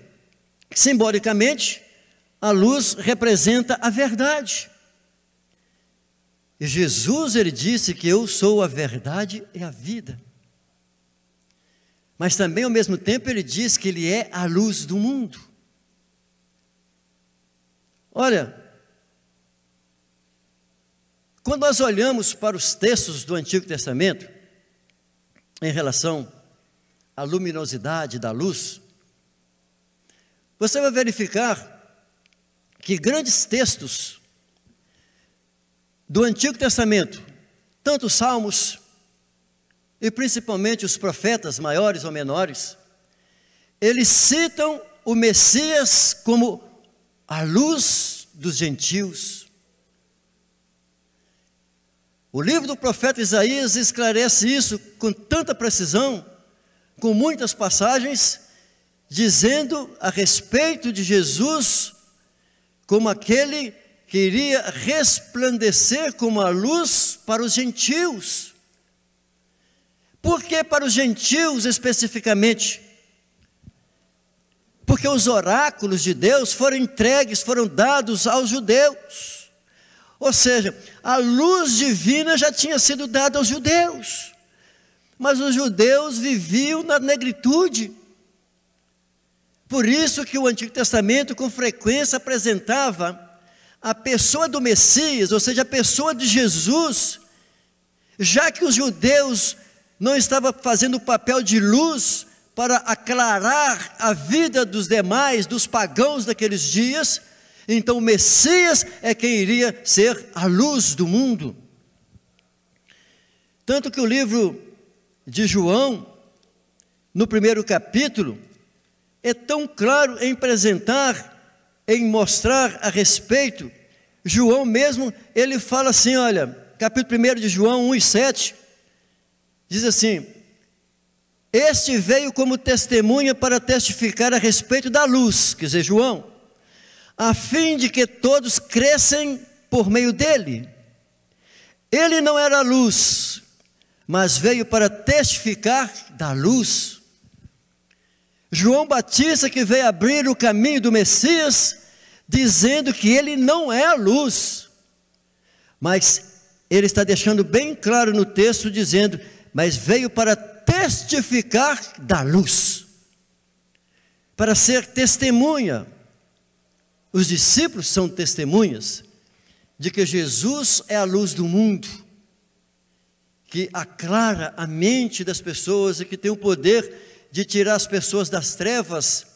simbolicamente, a luz representa a verdade. E Jesus, ele disse que eu sou a verdade e a vida. Mas também, ao mesmo tempo, ele diz que ele é a luz do mundo. Olha, quando nós olhamos para os textos do Antigo Testamento, em relação à luminosidade da luz, você vai verificar que grandes textos do Antigo Testamento, tanto os Salmos, e principalmente os profetas maiores ou menores, eles citam o Messias como a luz dos gentios. O livro do profeta Isaías esclarece isso com tanta precisão, com muitas passagens, dizendo a respeito de Jesus como aquele que iria resplandecer como a luz para os gentios. Por que para os gentios especificamente? Porque os oráculos de Deus foram entregues, foram dados aos judeus. Ou seja, a luz divina já tinha sido dada aos judeus. Mas os judeus viviam na negritude. Por isso que o Antigo Testamento com frequência apresentava a pessoa do Messias, ou seja, a pessoa de Jesus, já que os judeus não estavam fazendo o papel de luz para aclarar a vida dos demais, dos pagãos daqueles dias, então o Messias é quem iria ser a luz do mundo. Tanto que o livro de João, no primeiro capítulo, é tão claro em apresentar, em mostrar a respeito. João mesmo, ele fala assim, olha, capítulo 1 de João 1:7, diz assim: este veio como testemunha para testificar a respeito da luz, quer dizer, João, a fim de que todos crescem por meio dele. Ele não era a luz, mas veio para testificar da luz. João Batista, que veio abrir o caminho do Messias, dizendo que ele não é a luz, mas ele está deixando bem claro no texto, dizendo, mas veio para testificar da luz, para ser testemunha. Os discípulos são testemunhas, de que Jesus é a luz do mundo, que aclara a mente das pessoas e que tem o poder de tirar as pessoas das trevas,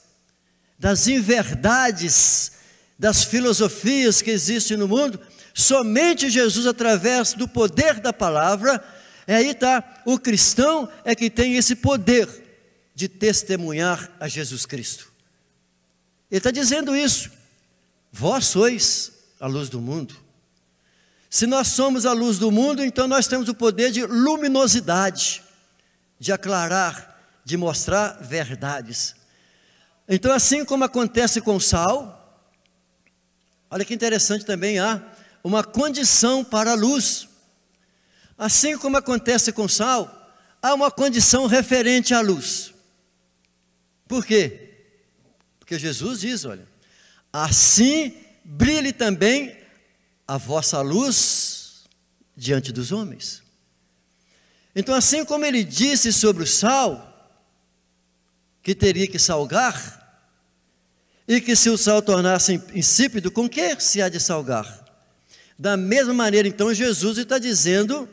das inverdades, das filosofias que existem no mundo. Somente Jesus, através do poder da palavra, aí está, o cristão é que tem esse poder de testemunhar a Jesus Cristo. Ele está dizendo isso: vós sois a luz do mundo. Se nós somos a luz do mundo, então nós temos o poder de luminosidade, de aclarar, de mostrar verdades. Então, assim como acontece com o sal, olha que interessante também, há uma condição para a luz. Assim como acontece com o sal, há uma condição referente à luz. Por quê? Porque Jesus diz, olha, assim brilhe também a vossa luz diante dos homens. Então, assim como ele disse sobre o sal, que teria que salgar, e que se o sal tornasse insípido, com que se há de salgar? Da mesma maneira, então, Jesus está dizendo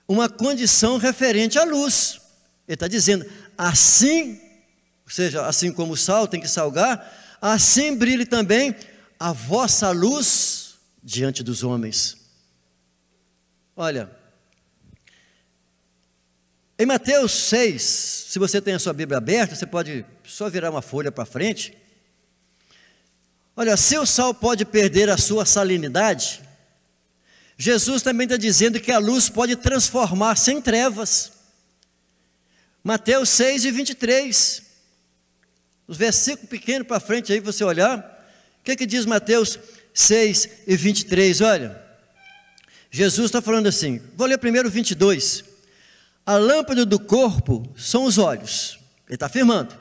uma condição referente à luz. Ele está dizendo, assim, ou seja, assim como o sal tem que salgar, assim brilhe também a vossa luz diante dos homens. Olha, em Mateus 6, se você tem a sua Bíblia aberta, você pode só virar uma folha para frente. Olha, se o sal pode perder a sua salinidade, Jesus também está dizendo que a luz pode transformar-se em trevas. Mateus 6 e 23. Os versículos pequenos para frente aí, você olhar. O que diz Mateus 6 e 23, olha. Jesus está falando assim, vou ler primeiro 22. A lâmpada do corpo são os olhos. Ele está afirmando.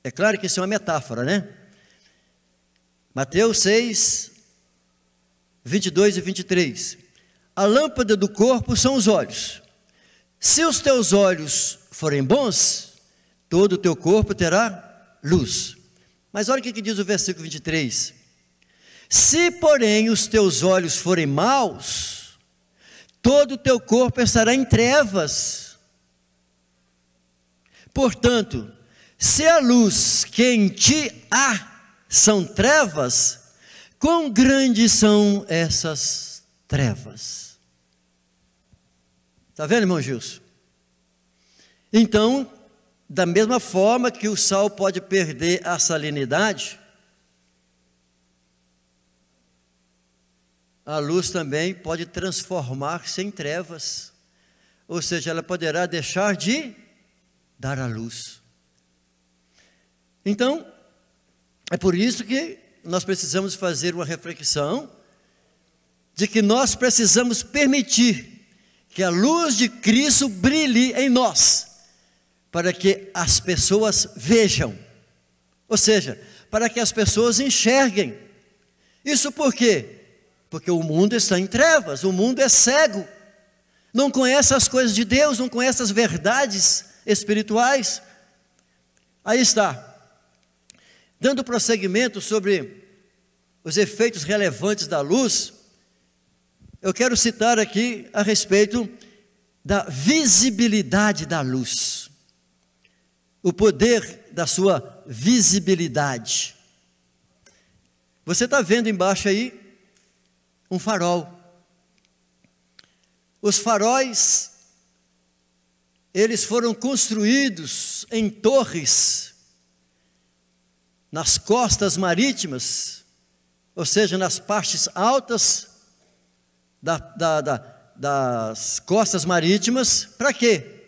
É claro que isso é uma metáfora, né? Mateus 6, 22 e 23. A lâmpada do corpo são os olhos. Se os teus olhos forem bons, todo o teu corpo terá luz. Mas olha o que diz o versículo 23. Se, porém, os teus olhos forem maus, todo o teu corpo estará em trevas. Portanto, se a luz que em ti há são trevas, quão grandes são essas trevas? Está vendo, irmão Gilson? Então, da mesma forma que o sal pode perder a salinidade, a luz também pode transformar-se em trevas, ou seja, ela poderá deixar de dar a luz. Então, é por isso que nós precisamos fazer uma reflexão de que nós precisamos permitir que a luz de Cristo brilhe em nós, para que as pessoas vejam, ou seja, para que as pessoas enxerguem. Isso por quê? Porque o mundo está em trevas, o mundo é cego, não conhece as coisas de Deus, não conhece as verdades espirituais. Aí está, dando prosseguimento sobre os efeitos relevantes da luz, eu quero citar aqui a respeito da visibilidade da luz, o poder da sua visibilidade. Você está vendo embaixo aí um farol. Os faróis, eles foram construídos em torres, nas costas marítimas, ou seja, nas partes altas das costas marítimas. Para quê?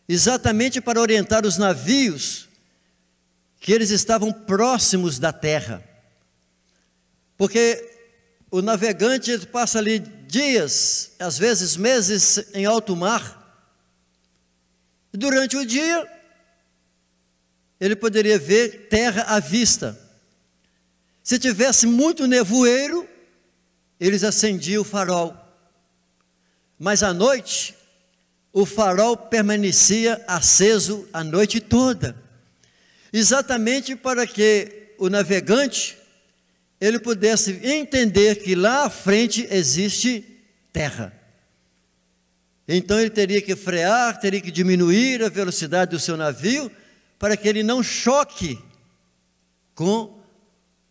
Exatamente para orientar os navios que eles estavam próximos da terra, porque o navegante passa ali dias, às vezes meses em alto mar, e durante o dia ele poderia ver terra à vista. Se tivesse muito nevoeiro, eles acendiam o farol, mas à noite o farol permanecia aceso a noite toda, exatamente para que o navegante ele pudesse entender que lá à frente existe terra. Então ele teria que frear, teria que diminuir a velocidade do seu navio, para que ele não choque com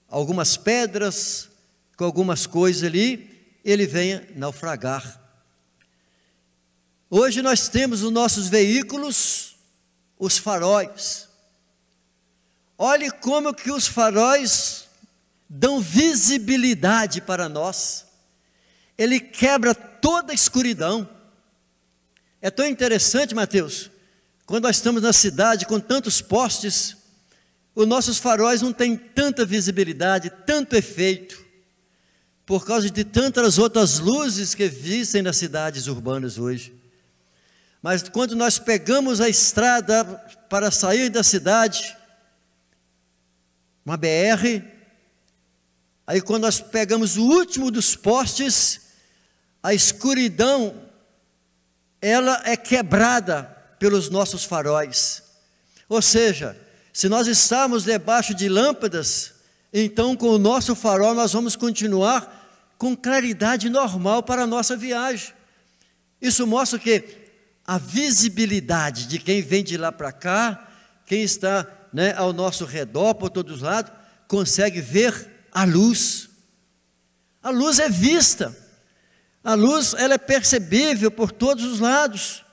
algumas pedras, com algumas coisas ali, ele venha naufragar. Hoje nós temos nos nossos veículos os faróis. Olhe como que os faróis dão visibilidade para nós. Ele quebra toda a escuridão. É tão interessante, Mateus, quando nós estamos na cidade com tantos postes, os nossos faróis não têm tanta visibilidade, tanto efeito, por causa de tantas outras luzes que existem nas cidades urbanas hoje. Mas quando nós pegamos a estrada para sair da cidade, uma BR, aí quando nós pegamos o último dos postes, a escuridão, ela é quebrada pelos nossos faróis. Ou seja, se nós estamos debaixo de lâmpadas, então com o nosso farol nós vamos continuar com claridade normal para a nossa viagem. Isso mostra que a visibilidade de quem vem de lá para cá, quem está, ao nosso redor, por todos os lados, consegue ver a luz. A luz é vista. A luz, ela é percebível por todos os lados.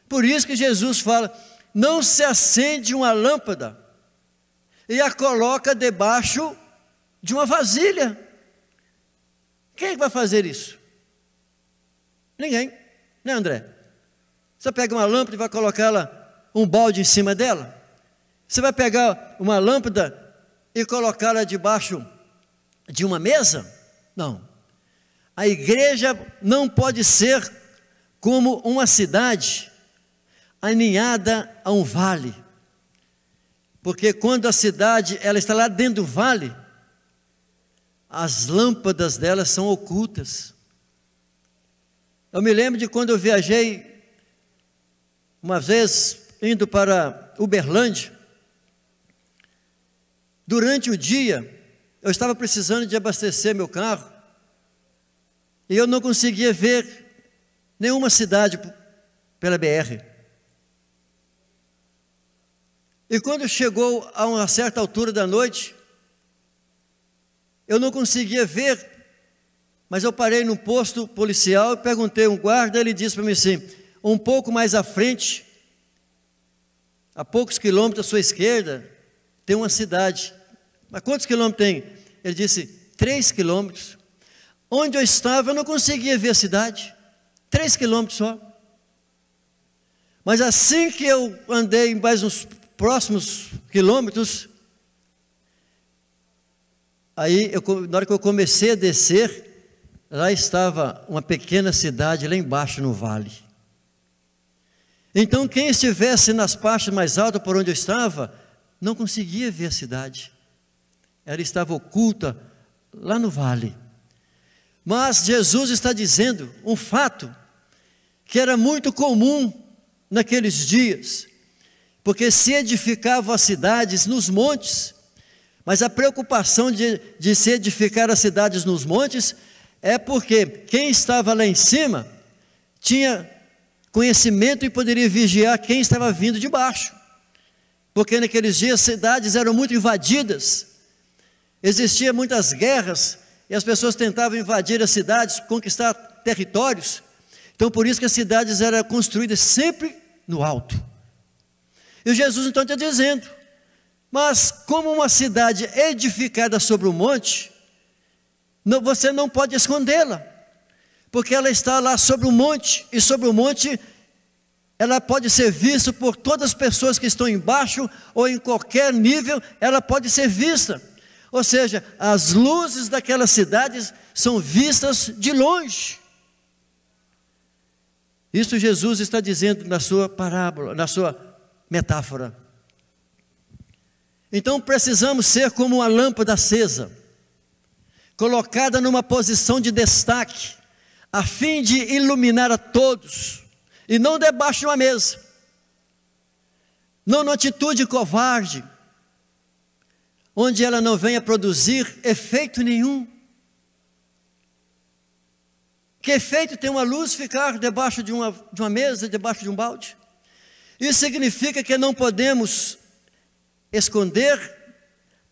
Por isso que Jesus fala, não se acende uma lâmpada e a coloca debaixo de uma vasilha. Quem vai fazer isso? Ninguém, né, André? Você pega uma lâmpada e vai colocá-la, um balde em cima dela? Você vai pegar uma lâmpada e colocá-la debaixo de uma mesa? Não. A igreja não pode ser como uma cidade aninhada a um vale, porque quando a cidade ela está lá dentro do vale, as lâmpadas dela são ocultas. Eu me lembro de quando eu viajei uma vez indo para Uberlândia. Durante o dia eu estava precisando de abastecer meu carro e eu não conseguia ver nenhuma cidade pela BR. E quando chegou a uma certa altura da noite, eu não conseguia ver, mas eu parei num posto policial e perguntei a um guarda, ele disse para mim assim, um pouco mais à frente, a poucos quilômetros à sua esquerda, tem uma cidade. Mas quantos quilômetros tem? Ele disse, 3 quilômetros. Onde eu estava, eu não conseguia ver a cidade. 3 quilômetros só. Mas assim que eu andei mais uns próximos quilômetros, aí, na hora que eu comecei a descer, lá estava uma pequena cidade lá embaixo no vale. Então quem estivesse nas partes mais altas por onde eu estava, não conseguia ver a cidade. Ela estava oculta lá no vale. Mas Jesus está dizendo um fato que era muito comum naqueles dias, porque se edificavam as cidades nos montes, mas a preocupação de se edificar as cidades nos montes é porque quem estava lá em cima tinha conhecimento e poderia vigiar quem estava vindo de baixo, porque naqueles dias as cidades eram muito invadidas, existiam muitas guerras e as pessoas tentavam invadir as cidades, conquistar territórios. Então por isso que as cidades eram construídas sempre no alto. E Jesus então está dizendo, mas como uma cidade edificada sobre um monte, você não pode escondê-la, porque ela está lá sobre um monte, e sobre o monte ela pode ser vista por todas as pessoas que estão embaixo, ou em qualquer nível, ela pode ser vista. Ou seja, as luzes daquelas cidades são vistas de longe. Isso Jesus está dizendo na sua parábola, na sua metáfora. Então precisamos ser como uma lâmpada acesa, colocada numa posição de destaque, a fim de iluminar a todos, e não debaixo de uma mesa, não numa atitude covarde, onde ela não venha produzir efeito nenhum. Que efeito tem uma luz ficar debaixo de uma mesa, debaixo de um balde? Isso significa que não podemos esconder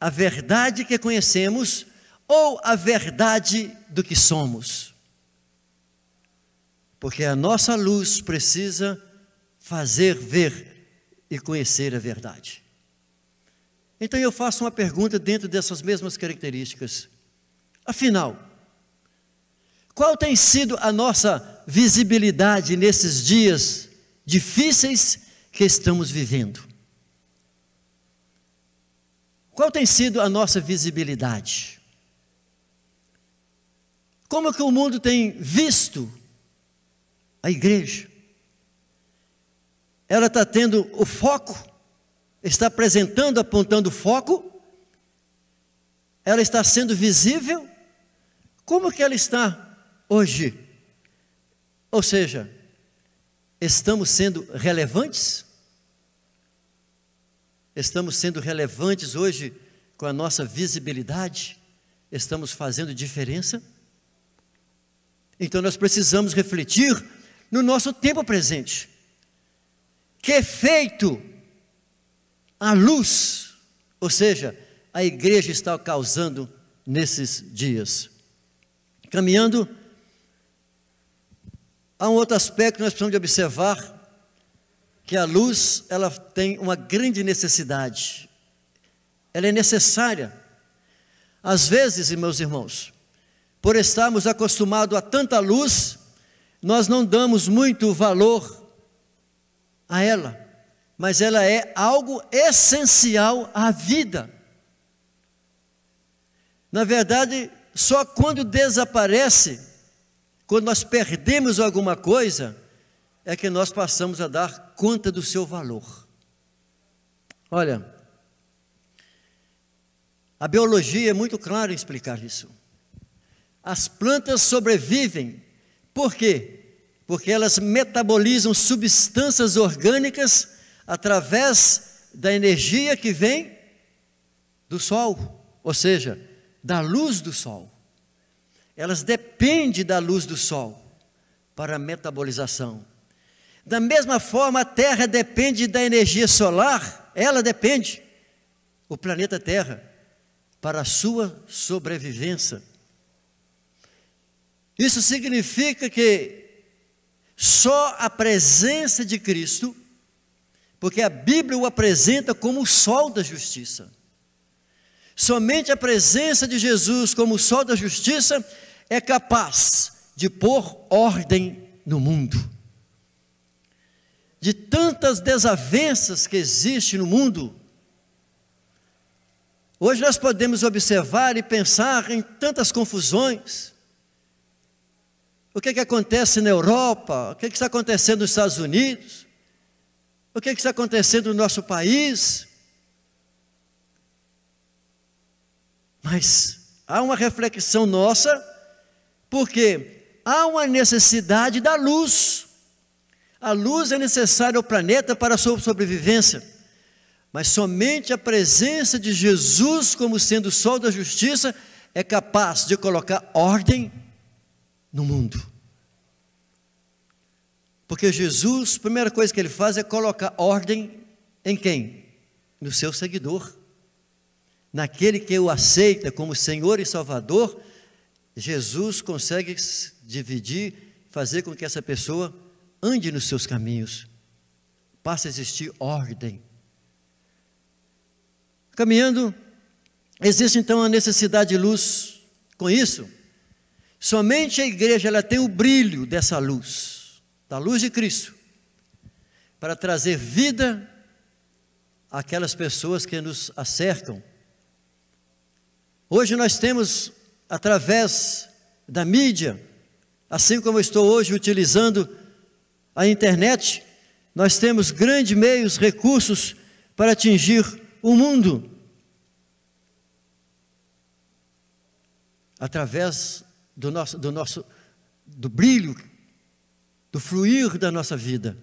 a verdade que conhecemos ou a verdade do que somos. Porque a nossa luz precisa fazer ver e conhecer a verdade. Então eu faço uma pergunta dentro dessas mesmas características. Afinal, qual tem sido a nossa visibilidade nesses dias difíceis que estamos vivendo? Qual tem sido a nossa visibilidade? Como que o mundo tem visto a igreja? Ela está tendo o foco, está apresentando, apontando o foco, ela está sendo visível. Como que ela está hoje? Ou seja, estamos sendo relevantes? Estamos sendo relevantes hoje com a nossa visibilidade? Estamos fazendo diferença? Então nós precisamos refletir no nosso tempo presente. Que efeito a luz, ou seja, a igreja está causando nesses dias? Caminhando a um outro aspecto que nós precisamos de observar, que a luz, ela tem uma grande necessidade. Ela é necessária. Às vezes, meus irmãos, por estarmos acostumados a tanta luz, nós não damos muito valor a ela, mas ela é algo essencial à vida. Na verdade, só quando desaparece, quando nós perdemos alguma coisa, é que nós passamos a dar conta do seu valor. Olha, a biologia é muito clara em explicar isso. As plantas sobrevivem, por quê? Porque elas metabolizam substâncias orgânicas através da energia que vem do sol, ou seja, da luz do sol. Elas dependem da luz do sol para a metabolização. Da mesma forma, a Terra depende da energia solar, ela depende, o planeta Terra, para a sua sobrevivência. Isso significa que só a presença de Cristo, porque a Bíblia o apresenta como o sol da justiça, somente a presença de Jesus como o sol da justiça é capaz de pôr ordem no mundo. De tantas desavenças que existem no mundo, hoje nós podemos observar e pensar em tantas confusões. O que acontece na Europa? O que está acontecendo nos Estados Unidos? O que está acontecendo no nosso país? Mas há uma reflexão nossa, porque há uma necessidade da luz. A luz é necessária ao planeta para a sua sobrevivência, mas somente a presença de Jesus como sendo o sol da justiça é capaz de colocar ordem no mundo. Porque Jesus, a primeira coisa que ele faz é colocar ordem em quem? No seu seguidor. Naquele que o aceita como Senhor e Salvador, Jesus consegue dividir, fazer com que essa pessoa ande nos seus caminhos, passa a existir ordem. Caminhando, existe então a necessidade de luz. Com isso, somente a igreja ela tem o brilho dessa luz, da luz de Cristo, para trazer vida àquelas pessoas que nos acercam. Hoje nós temos, através da mídia, assim como eu estou hoje utilizando a internet, nós temos grandes meios, recursos para atingir o mundo. Através do brilho, do fluir da nossa vida.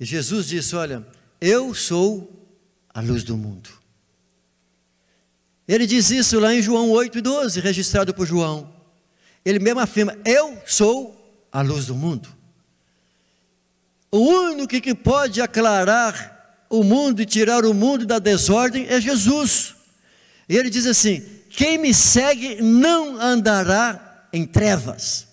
E Jesus disse, olha, eu sou a luz do mundo. Ele diz isso lá em João 8:12, registrado por João. Ele mesmo afirma: eu sou a luz do mundo. O único que pode aclarar o mundo e tirar o mundo da desordem é Jesus. E ele diz assim: quem me segue não andará em trevas.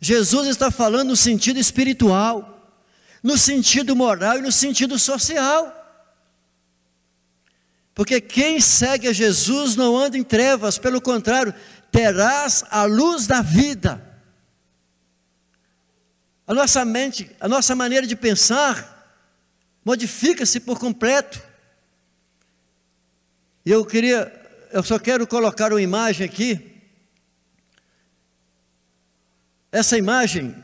Jesus está falando no sentido espiritual, no sentido moral e no sentido social. Porque quem segue a Jesus não anda em trevas, pelo contrário, terás a luz da vida. A nossa mente, a nossa maneira de pensar modifica-se por completo. E eu só quero colocar uma imagem aqui. Essa imagem,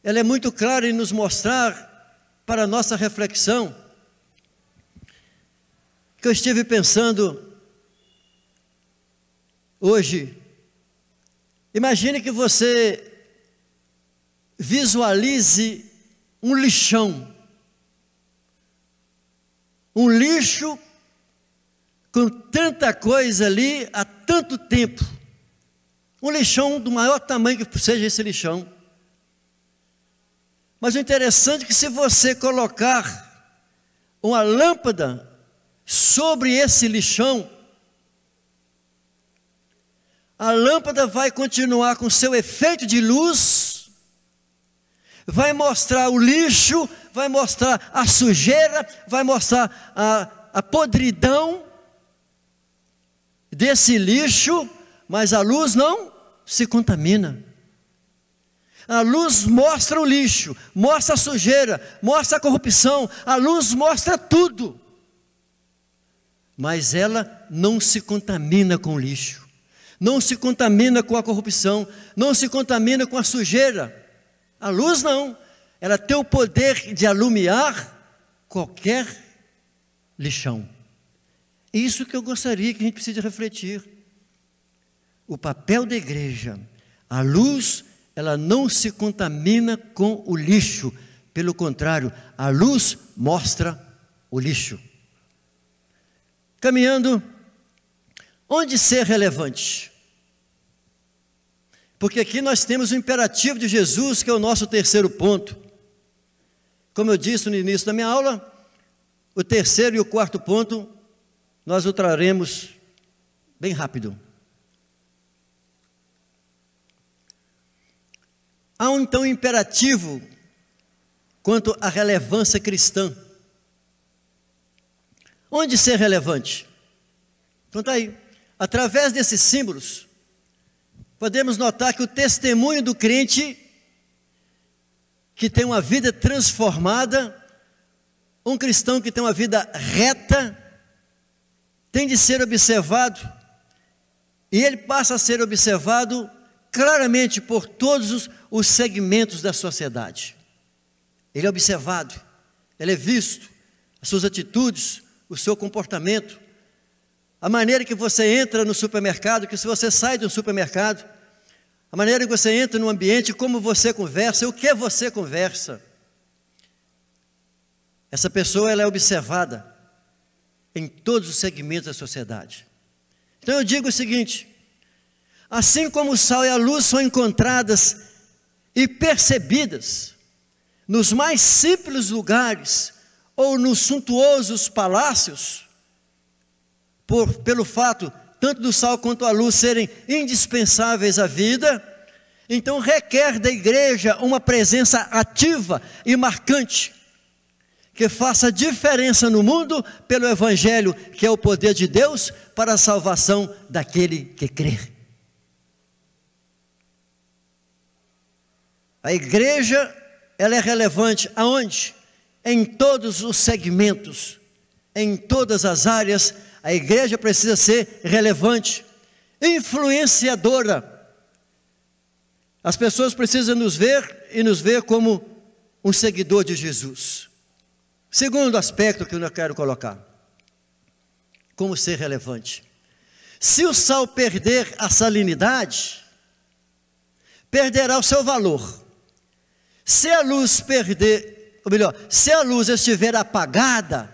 ela é muito clara em nos mostrar, para a nossa reflexão, que eu estive pensando hoje. Imagine que você visualize um lixão, um lixo com tanta coisa ali há tanto tempo, um lixão do maior tamanho que seja esse lixão. Mas o interessante é que se você colocar uma lâmpada sobre esse lixão, a lâmpada vai continuar com seu efeito de luz, vai mostrar o lixo, vai mostrar a sujeira, vai mostrar a podridão desse lixo, mas a luz não se contamina. A luz mostra o lixo, mostra a sujeira, mostra a corrupção, a luz mostra tudo, mas ela não se contamina com o lixo, não se contamina com a corrupção, não se contamina com a sujeira. A luz não, ela tem o poder de alumiar qualquer lixão. Isso que eu gostaria que a gente precise refletir. O papel da igreja, a luz, ela não se contamina com o lixo, pelo contrário, a luz mostra o lixo. Caminhando, onde ser relevante? Porque aqui nós temos o imperativo de Jesus, que é o nosso terceiro ponto. Como eu disse no início da minha aula, o terceiro e o quarto ponto, nós o traremos bem rápido. Há então um imperativo quanto à relevância cristã. Onde ser relevante? Então está aí. Através desses símbolos, podemos notar que o testemunho do crente que tem uma vida transformada, um cristão que tem uma vida reta, tem de ser observado, e ele passa a ser observado claramente por todos os segmentos da sociedade. Ele é observado, ele é visto, as suas atitudes, o seu comportamento, a maneira que você entra no supermercado, que se você sai do supermercado, a maneira que você entra no ambiente, como você conversa, o que você conversa. Essa pessoa, ela é observada em todos os segmentos da sociedade. Então eu digo o seguinte: assim como o sal e a luz são encontradas e percebidas nos mais simples lugares ou nos suntuosos palácios, pelo fato tanto do sal quanto a luz serem indispensáveis à vida, então requer da igreja uma presença ativa e marcante, que faça diferença no mundo pelo Evangelho, que é o poder de Deus para a salvação daquele que crê. A igreja, ela é relevante aonde? Em todos os segmentos, em todas as áreas. A igreja precisa ser relevante, influenciadora. As pessoas precisam nos ver e nos ver como um seguidor de Jesus. Segundo aspecto que eu quero colocar: como ser relevante. Se o sal perder a salinidade, perderá o seu valor. Se a luz perder, ou melhor, se a luz estiver apagada,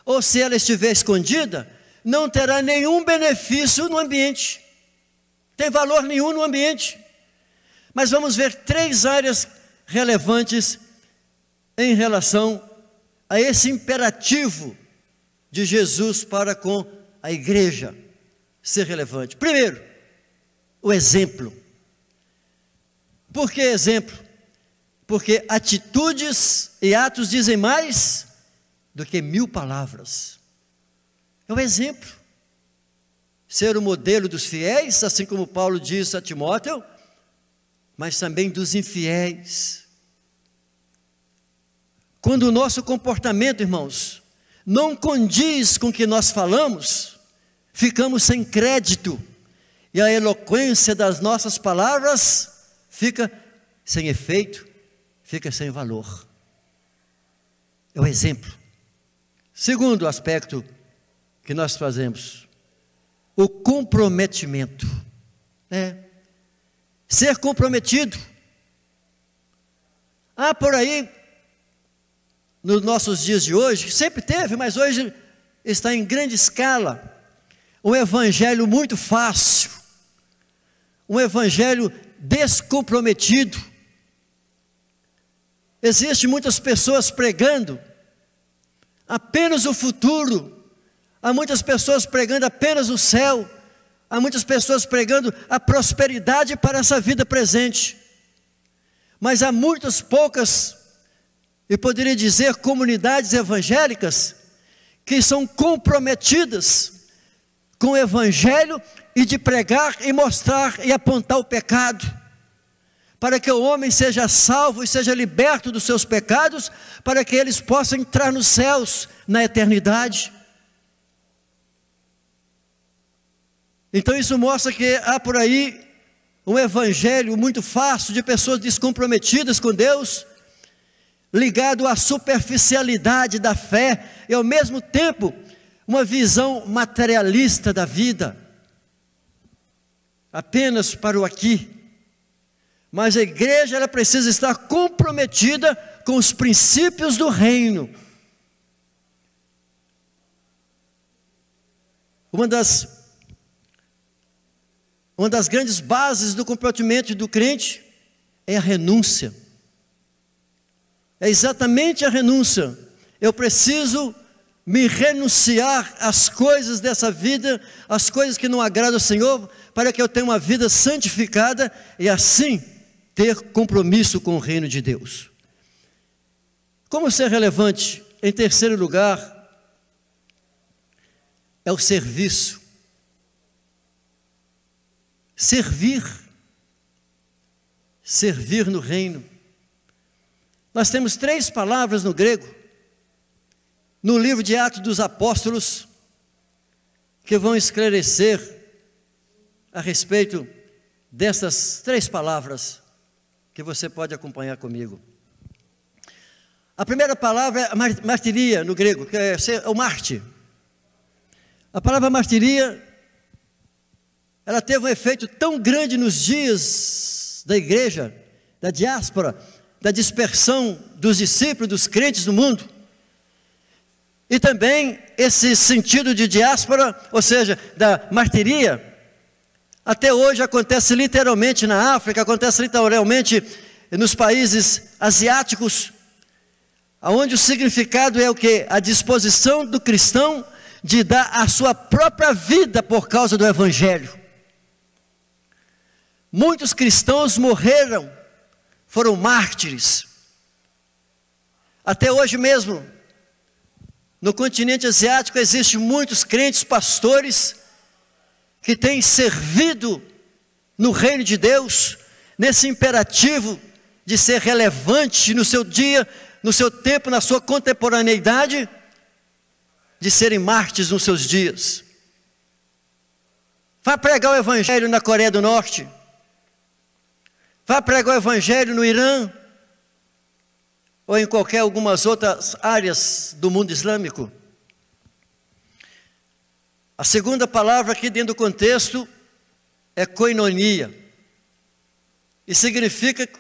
ou se ela estiver escondida, não terá nenhum benefício no ambiente, tem valor nenhum no ambiente. Mas vamos ver 3 áreas relevantes em relação a esse imperativo de Jesus para com a igreja ser relevante. Primeiro, o exemplo. Por que exemplo? Porque atitudes e atos dizem mais do que 1000 palavras. É o exemplo. Ser o modelo dos fiéis, assim como Paulo disse a Timóteo, mas também dos infiéis. Quando o nosso comportamento, irmãos, não condiz com o que nós falamos, ficamos sem crédito, e a eloquência das nossas palavras fica sem efeito, fica sem valor. É o exemplo. Segundo aspecto que nós fazemos, o comprometimento. Ser comprometido. Há por aí, nos nossos dias de hoje, sempre teve, mas hoje está em grande escala, um evangelho muito fácil, um evangelho descomprometido. Existem muitas pessoas pregando apenas o futuro, há muitas pessoas pregando apenas o céu, há muitas pessoas pregando a prosperidade para essa vida presente, mas há muitas poucas, eu poderia dizer, comunidades evangélicas que são comprometidas com o evangelho e de pregar e mostrar e apontar o pecado, para que o homem seja salvo e seja liberto dos seus pecados, para que eles possam entrar nos céus na eternidade. Então isso mostra que há por aí um evangelho muito fácil de pessoas descomprometidas com Deus, ligado à superficialidade da fé e ao mesmo tempo uma visão materialista da vida, apenas para o aqui. Mas a igreja, ela precisa estar comprometida com os princípios do reino. Uma das grandes bases do comprometimento do crente é a renúncia. É exatamente a renúncia. Eu preciso me renunciar às coisas dessa vida, às coisas que não agradam ao Senhor, para que eu tenha uma vida santificada e assim ter compromisso com o reino de Deus. Como ser relevante? Em terceiro lugar, é o serviço. Servir no reino. Nós temos 3 palavras no grego, no livro de Atos dos Apóstolos, que vão esclarecer a respeito dessas 3 palavras, que você pode acompanhar comigo. A primeira palavra é martiria no grego, que é o mártir. A palavra martiria, ela teve um efeito tão grande nos dias da igreja, da diáspora, da dispersão dos discípulos, dos crentes no mundo. E também esse sentido de diáspora, ou seja, da martiria, até hoje acontece literalmente na África, acontece literalmente nos países asiáticos, onde o significado é o quê? A disposição do cristão de dar a sua própria vida por causa do evangelho. Muitos cristãos morreram, foram mártires. Até hoje mesmo, no continente asiático, existem muitos crentes, pastores, que têm servido no reino de Deus, nesse imperativo de ser relevante no seu dia, no seu tempo, na sua contemporaneidade, de serem mártires nos seus dias. Vá pregar o evangelho na Coreia do Norte, vá pregar o evangelho no Irã, ou em algumas outras áreas do mundo islâmico. A segunda palavra aqui dentro do contexto é koinonia, e significa que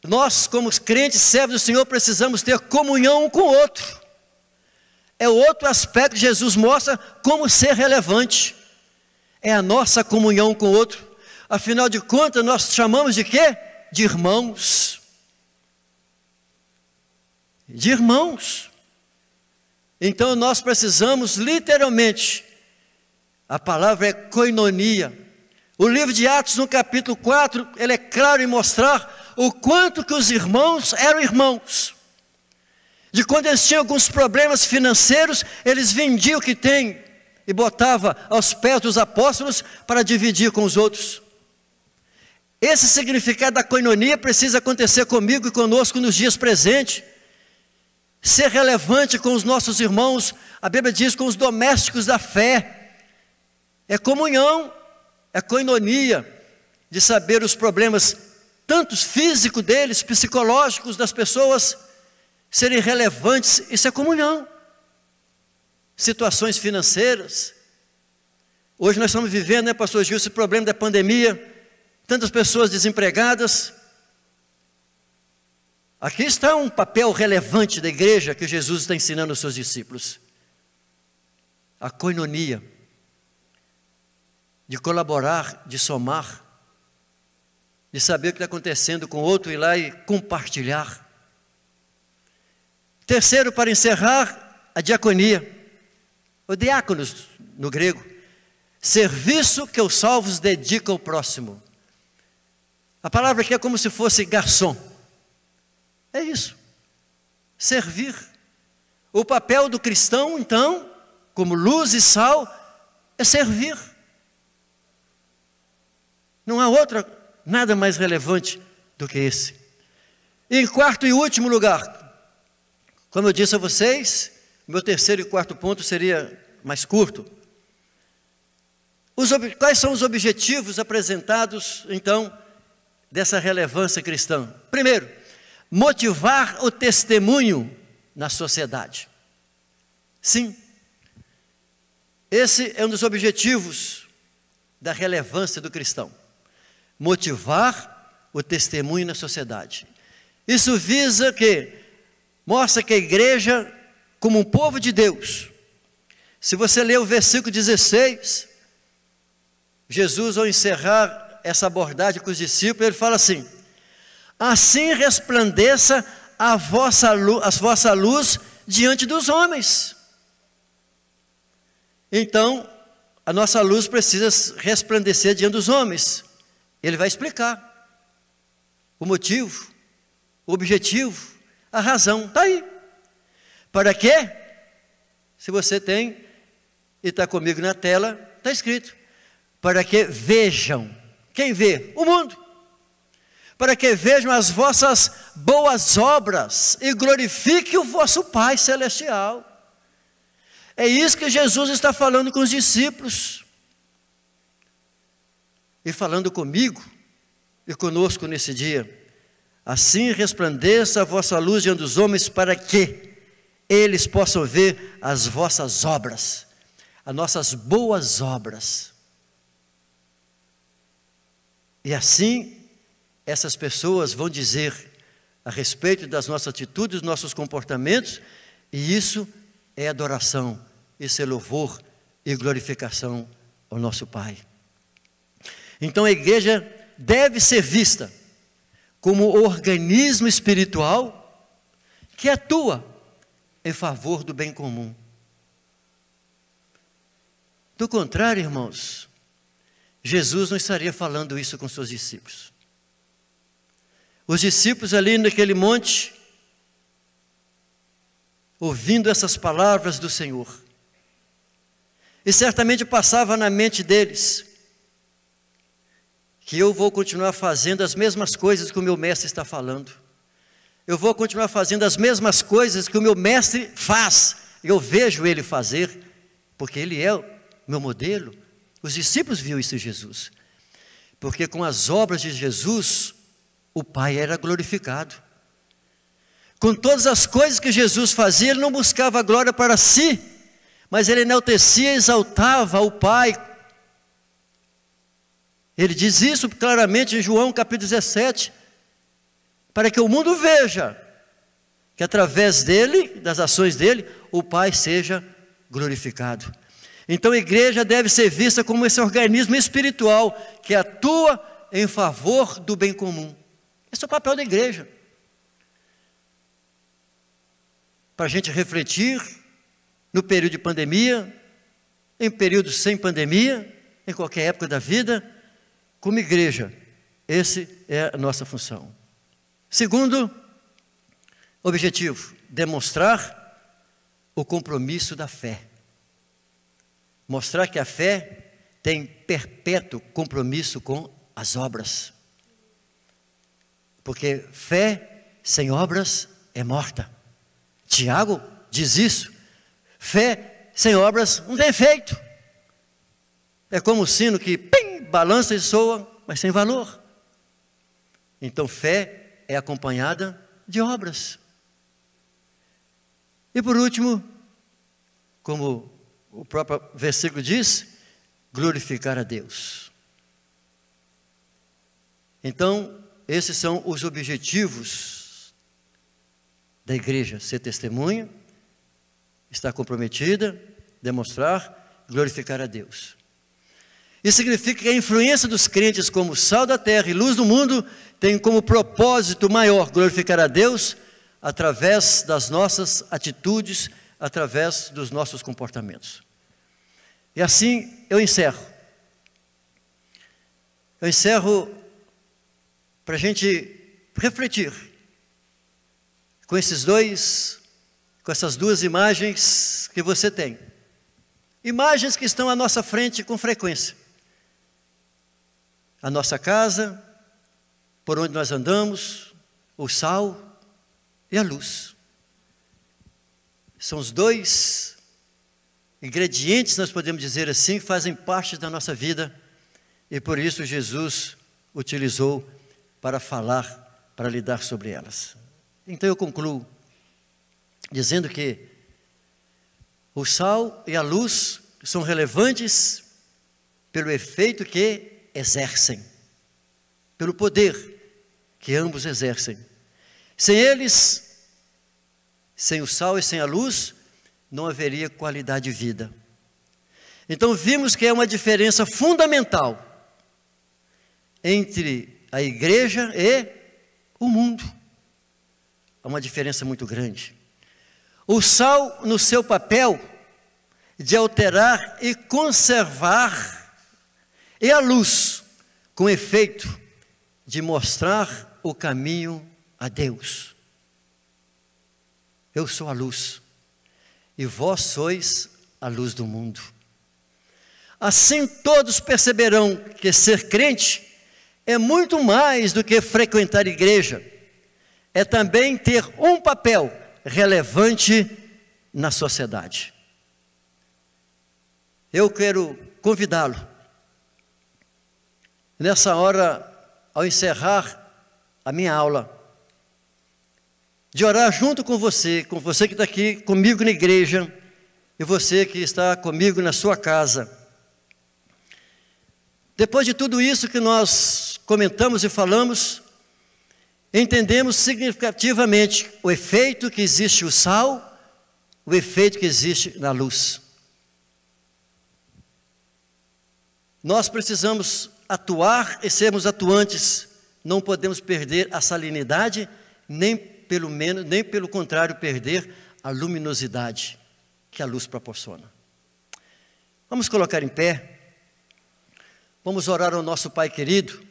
nós, como crentes, servos do Senhor, precisamos ter comunhão um com o outro. é outro aspecto que Jesus mostra como ser relevante. É a nossa comunhão com o outro. Afinal de contas, nós chamamos de quê? De irmãos. De irmãos. Então nós precisamos literalmente, a palavra é koinonia. O livro de Atos, no capítulo 4, ele é claro em mostrar o quanto que os irmãos eram irmãos. De quando eles tinham alguns problemas financeiros, eles vendiam o que tem e botavam aos pés dos apóstolos para dividir com os outros. Esse significado da koinonia precisa acontecer comigo e conosco nos dias presentes. Ser relevante com os nossos irmãos, a Bíblia diz, com os domésticos da fé. É comunhão, é koinonia, de saber os problemas, tanto físicos deles, psicológicos das pessoas, serem relevantes. Isso é comunhão. Situações financeiras. Hoje nós estamos vivendo, né, pastor Gil, esse problema da pandemia, tantas pessoas desempregadas. Aqui está um papel relevante da igreja que Jesus está ensinando aos seus discípulos. A koinonia, de colaborar, de somar, de saber o que está acontecendo com o outro, ir lá e compartilhar. Terceiro, para encerrar, a diaconia, o diáconos no grego, serviço que os salvos dedicam ao próximo. A palavra aqui é como se fosse garçom. É isso, servir. O papel do cristão, então, como luz e sal, é servir. Não há nada mais relevante do que esse. E em quarto e último lugar, como eu disse a vocês, meu terceiro e quarto ponto seria mais curto. Quais são os objetivos apresentados, então, dessa relevância cristã? Primeiro, motivar o testemunho na sociedade. Sim, esse é um dos objetivos da relevância do cristão. Motivar o testemunho na sociedade. Isso visa que mostra que a igreja, como um povo de Deus, se você ler o versículo 16, Jesus, ao encerrar essa abordagem com os discípulos, ele fala assim: assim resplandeça a vossa luz diante dos homens. Então, a nossa luz precisa resplandecer diante dos homens. Ele vai explicar o motivo, o objetivo, a razão. Está aí. Para quê? Se você tem e está comigo na tela, está escrito: para que vejam. Quem vê? O mundo. Para que vejam as vossas boas obras e glorifiquem o vosso Pai Celestial. É isso que Jesus está falando com os discípulos. E falando comigo e conosco nesse dia. Assim resplandeça a vossa luz diante dos homens, para que eles possam ver as vossas obras, as nossas boas obras. E assim, essas pessoas vão dizer a respeito das nossas atitudes, dos nossos comportamentos, e isso é adoração, isso é louvor e glorificação ao nosso Pai. Então a igreja deve ser vista como organismo espiritual que atua em favor do bem comum. Do contrário, irmãos, Jesus não estaria falando isso com seus discípulos. Os discípulos ali naquele monte, ouvindo essas palavras do Senhor, e certamente passava na mente deles que eu vou continuar fazendo as mesmas coisas que o meu mestre está falando. Eu vou continuar fazendo as mesmas coisas que o meu mestre faz. Eu vejo ele fazer, porque ele é o meu modelo. Os discípulos viam isso em Jesus. Porque com as obras de Jesus, o Pai era glorificado. Com todas as coisas que Jesus fazia, ele não buscava a glória para si, mas ele enaltecia e exaltava o Pai. Ele diz isso claramente em João capítulo 17, para que o mundo veja que através dele, das ações dele, o Pai seja glorificado. Então a igreja deve ser vista como esse organismo espiritual que atua em favor do bem comum. Esse é o papel da igreja. Para a gente refletir no período de pandemia, em períodos sem pandemia, em qualquer época da vida, como igreja, esse é a nossa função. Segundo objetivo, demonstrar o compromisso da fé. Mostrar que a fé tem perpétuo compromisso com as obras. Porque fé sem obras é morta. Tiago diz isso. Fé sem obras não tem efeito. É como o sino que balança e soa, mas sem valor. Então fé é acompanhada de obras. E por último, como o próprio versículo diz, glorificar a Deus. Então, esses são os objetivos da igreja: ser testemunha, estar comprometida, demonstrar, glorificar a Deus. Isso significa que a influência dos crentes como sal da terra e luz do mundo tem como propósito maior glorificar a Deus através das nossas atitudes, através dos nossos comportamentos. E assim eu encerro. Eu encerro para a gente refletir com essas duas imagens que você tem. Imagens que estão à nossa frente com frequência. A nossa casa, por onde nós andamos, o sal e a luz. São os dois ingredientes, nós podemos dizer assim, que fazem parte da nossa vida, e por isso Jesus utilizou para falar, para lidar sobre elas. Então eu concluo dizendo que o sal e a luz são relevantes pelo efeito que exercem, pelo poder que ambos exercem. Sem eles, sem o sal e sem a luz, não haveria qualidade de vida. Então vimos que é uma diferença fundamental entre a igreja e o mundo. Há uma diferença muito grande. O sal, no seu papel de alterar e conservar, e a luz, com efeito de mostrar o caminho a Deus. Eu sou a luz, e vós sois a luz do mundo. Assim todos perceberão que ser crente é muito mais do que frequentar igreja, é também ter um papel relevante na sociedade. Eu quero convidá-lo, nessa hora, ao encerrar a minha aula, de orar junto com você que está aqui comigo na igreja, e você que está comigo na sua casa. Depois de tudo isso que nós comentamos e falamos, entendemos significativamente o efeito que existe o sal, o efeito que existe na luz. Nós precisamos atuar e sermos atuantes, não podemos perder a salinidade, nem pelo contrário perder a luminosidade que a luz proporciona. Vamos colocar em pé, vamos orar ao nosso Pai querido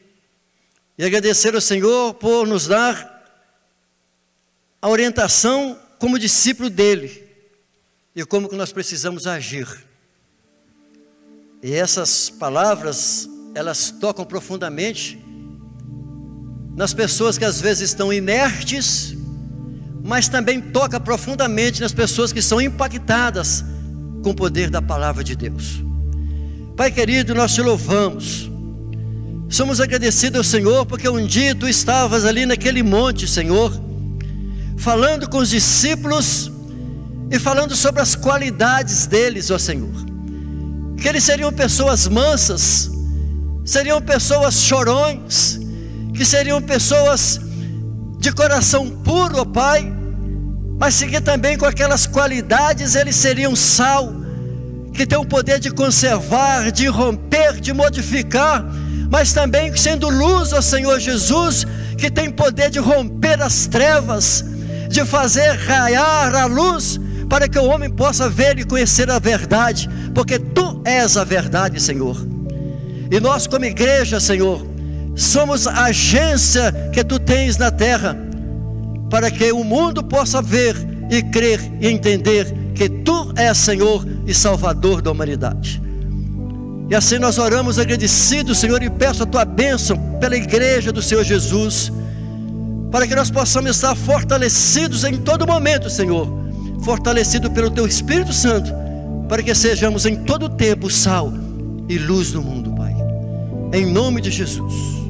e agradecer ao Senhor por nos dar a orientação como discípulo dele e como que nós precisamos agir. E essas palavras, elas tocam profundamente nas pessoas que às vezes estão inertes, mas também toca profundamente nas pessoas que são impactadas com o poder da palavra de Deus. Pai querido, nós te louvamos, somos agradecidos ao Senhor, porque um dia tu estavas ali naquele monte, Senhor, falando com os discípulos e falando sobre as qualidades deles, ó Senhor, que eles seriam pessoas mansas, seriam pessoas chorões, que seriam pessoas de coração puro, ó Pai, mas seguir também com aquelas qualidades. Eles seriam sal, que tem o poder de conservar, de romper, de modificar, mas também sendo luz, ó Senhor Jesus, que tem poder de romper as trevas, de fazer raiar a luz, para que o homem possa ver e conhecer a verdade, porque Tu és a verdade, Senhor. E nós, como igreja, Senhor, somos a agência que Tu tens na terra, para que o mundo possa ver e crer e entender que Tu és Senhor e Salvador da humanidade. E assim nós oramos agradecidos, Senhor, e peço a Tua bênção pela igreja do Senhor Jesus, para que nós possamos estar fortalecidos em todo momento, Senhor, fortalecidos pelo Teu Espírito Santo, para que sejamos em todo tempo sal e luz do mundo, Pai, em nome de Jesus.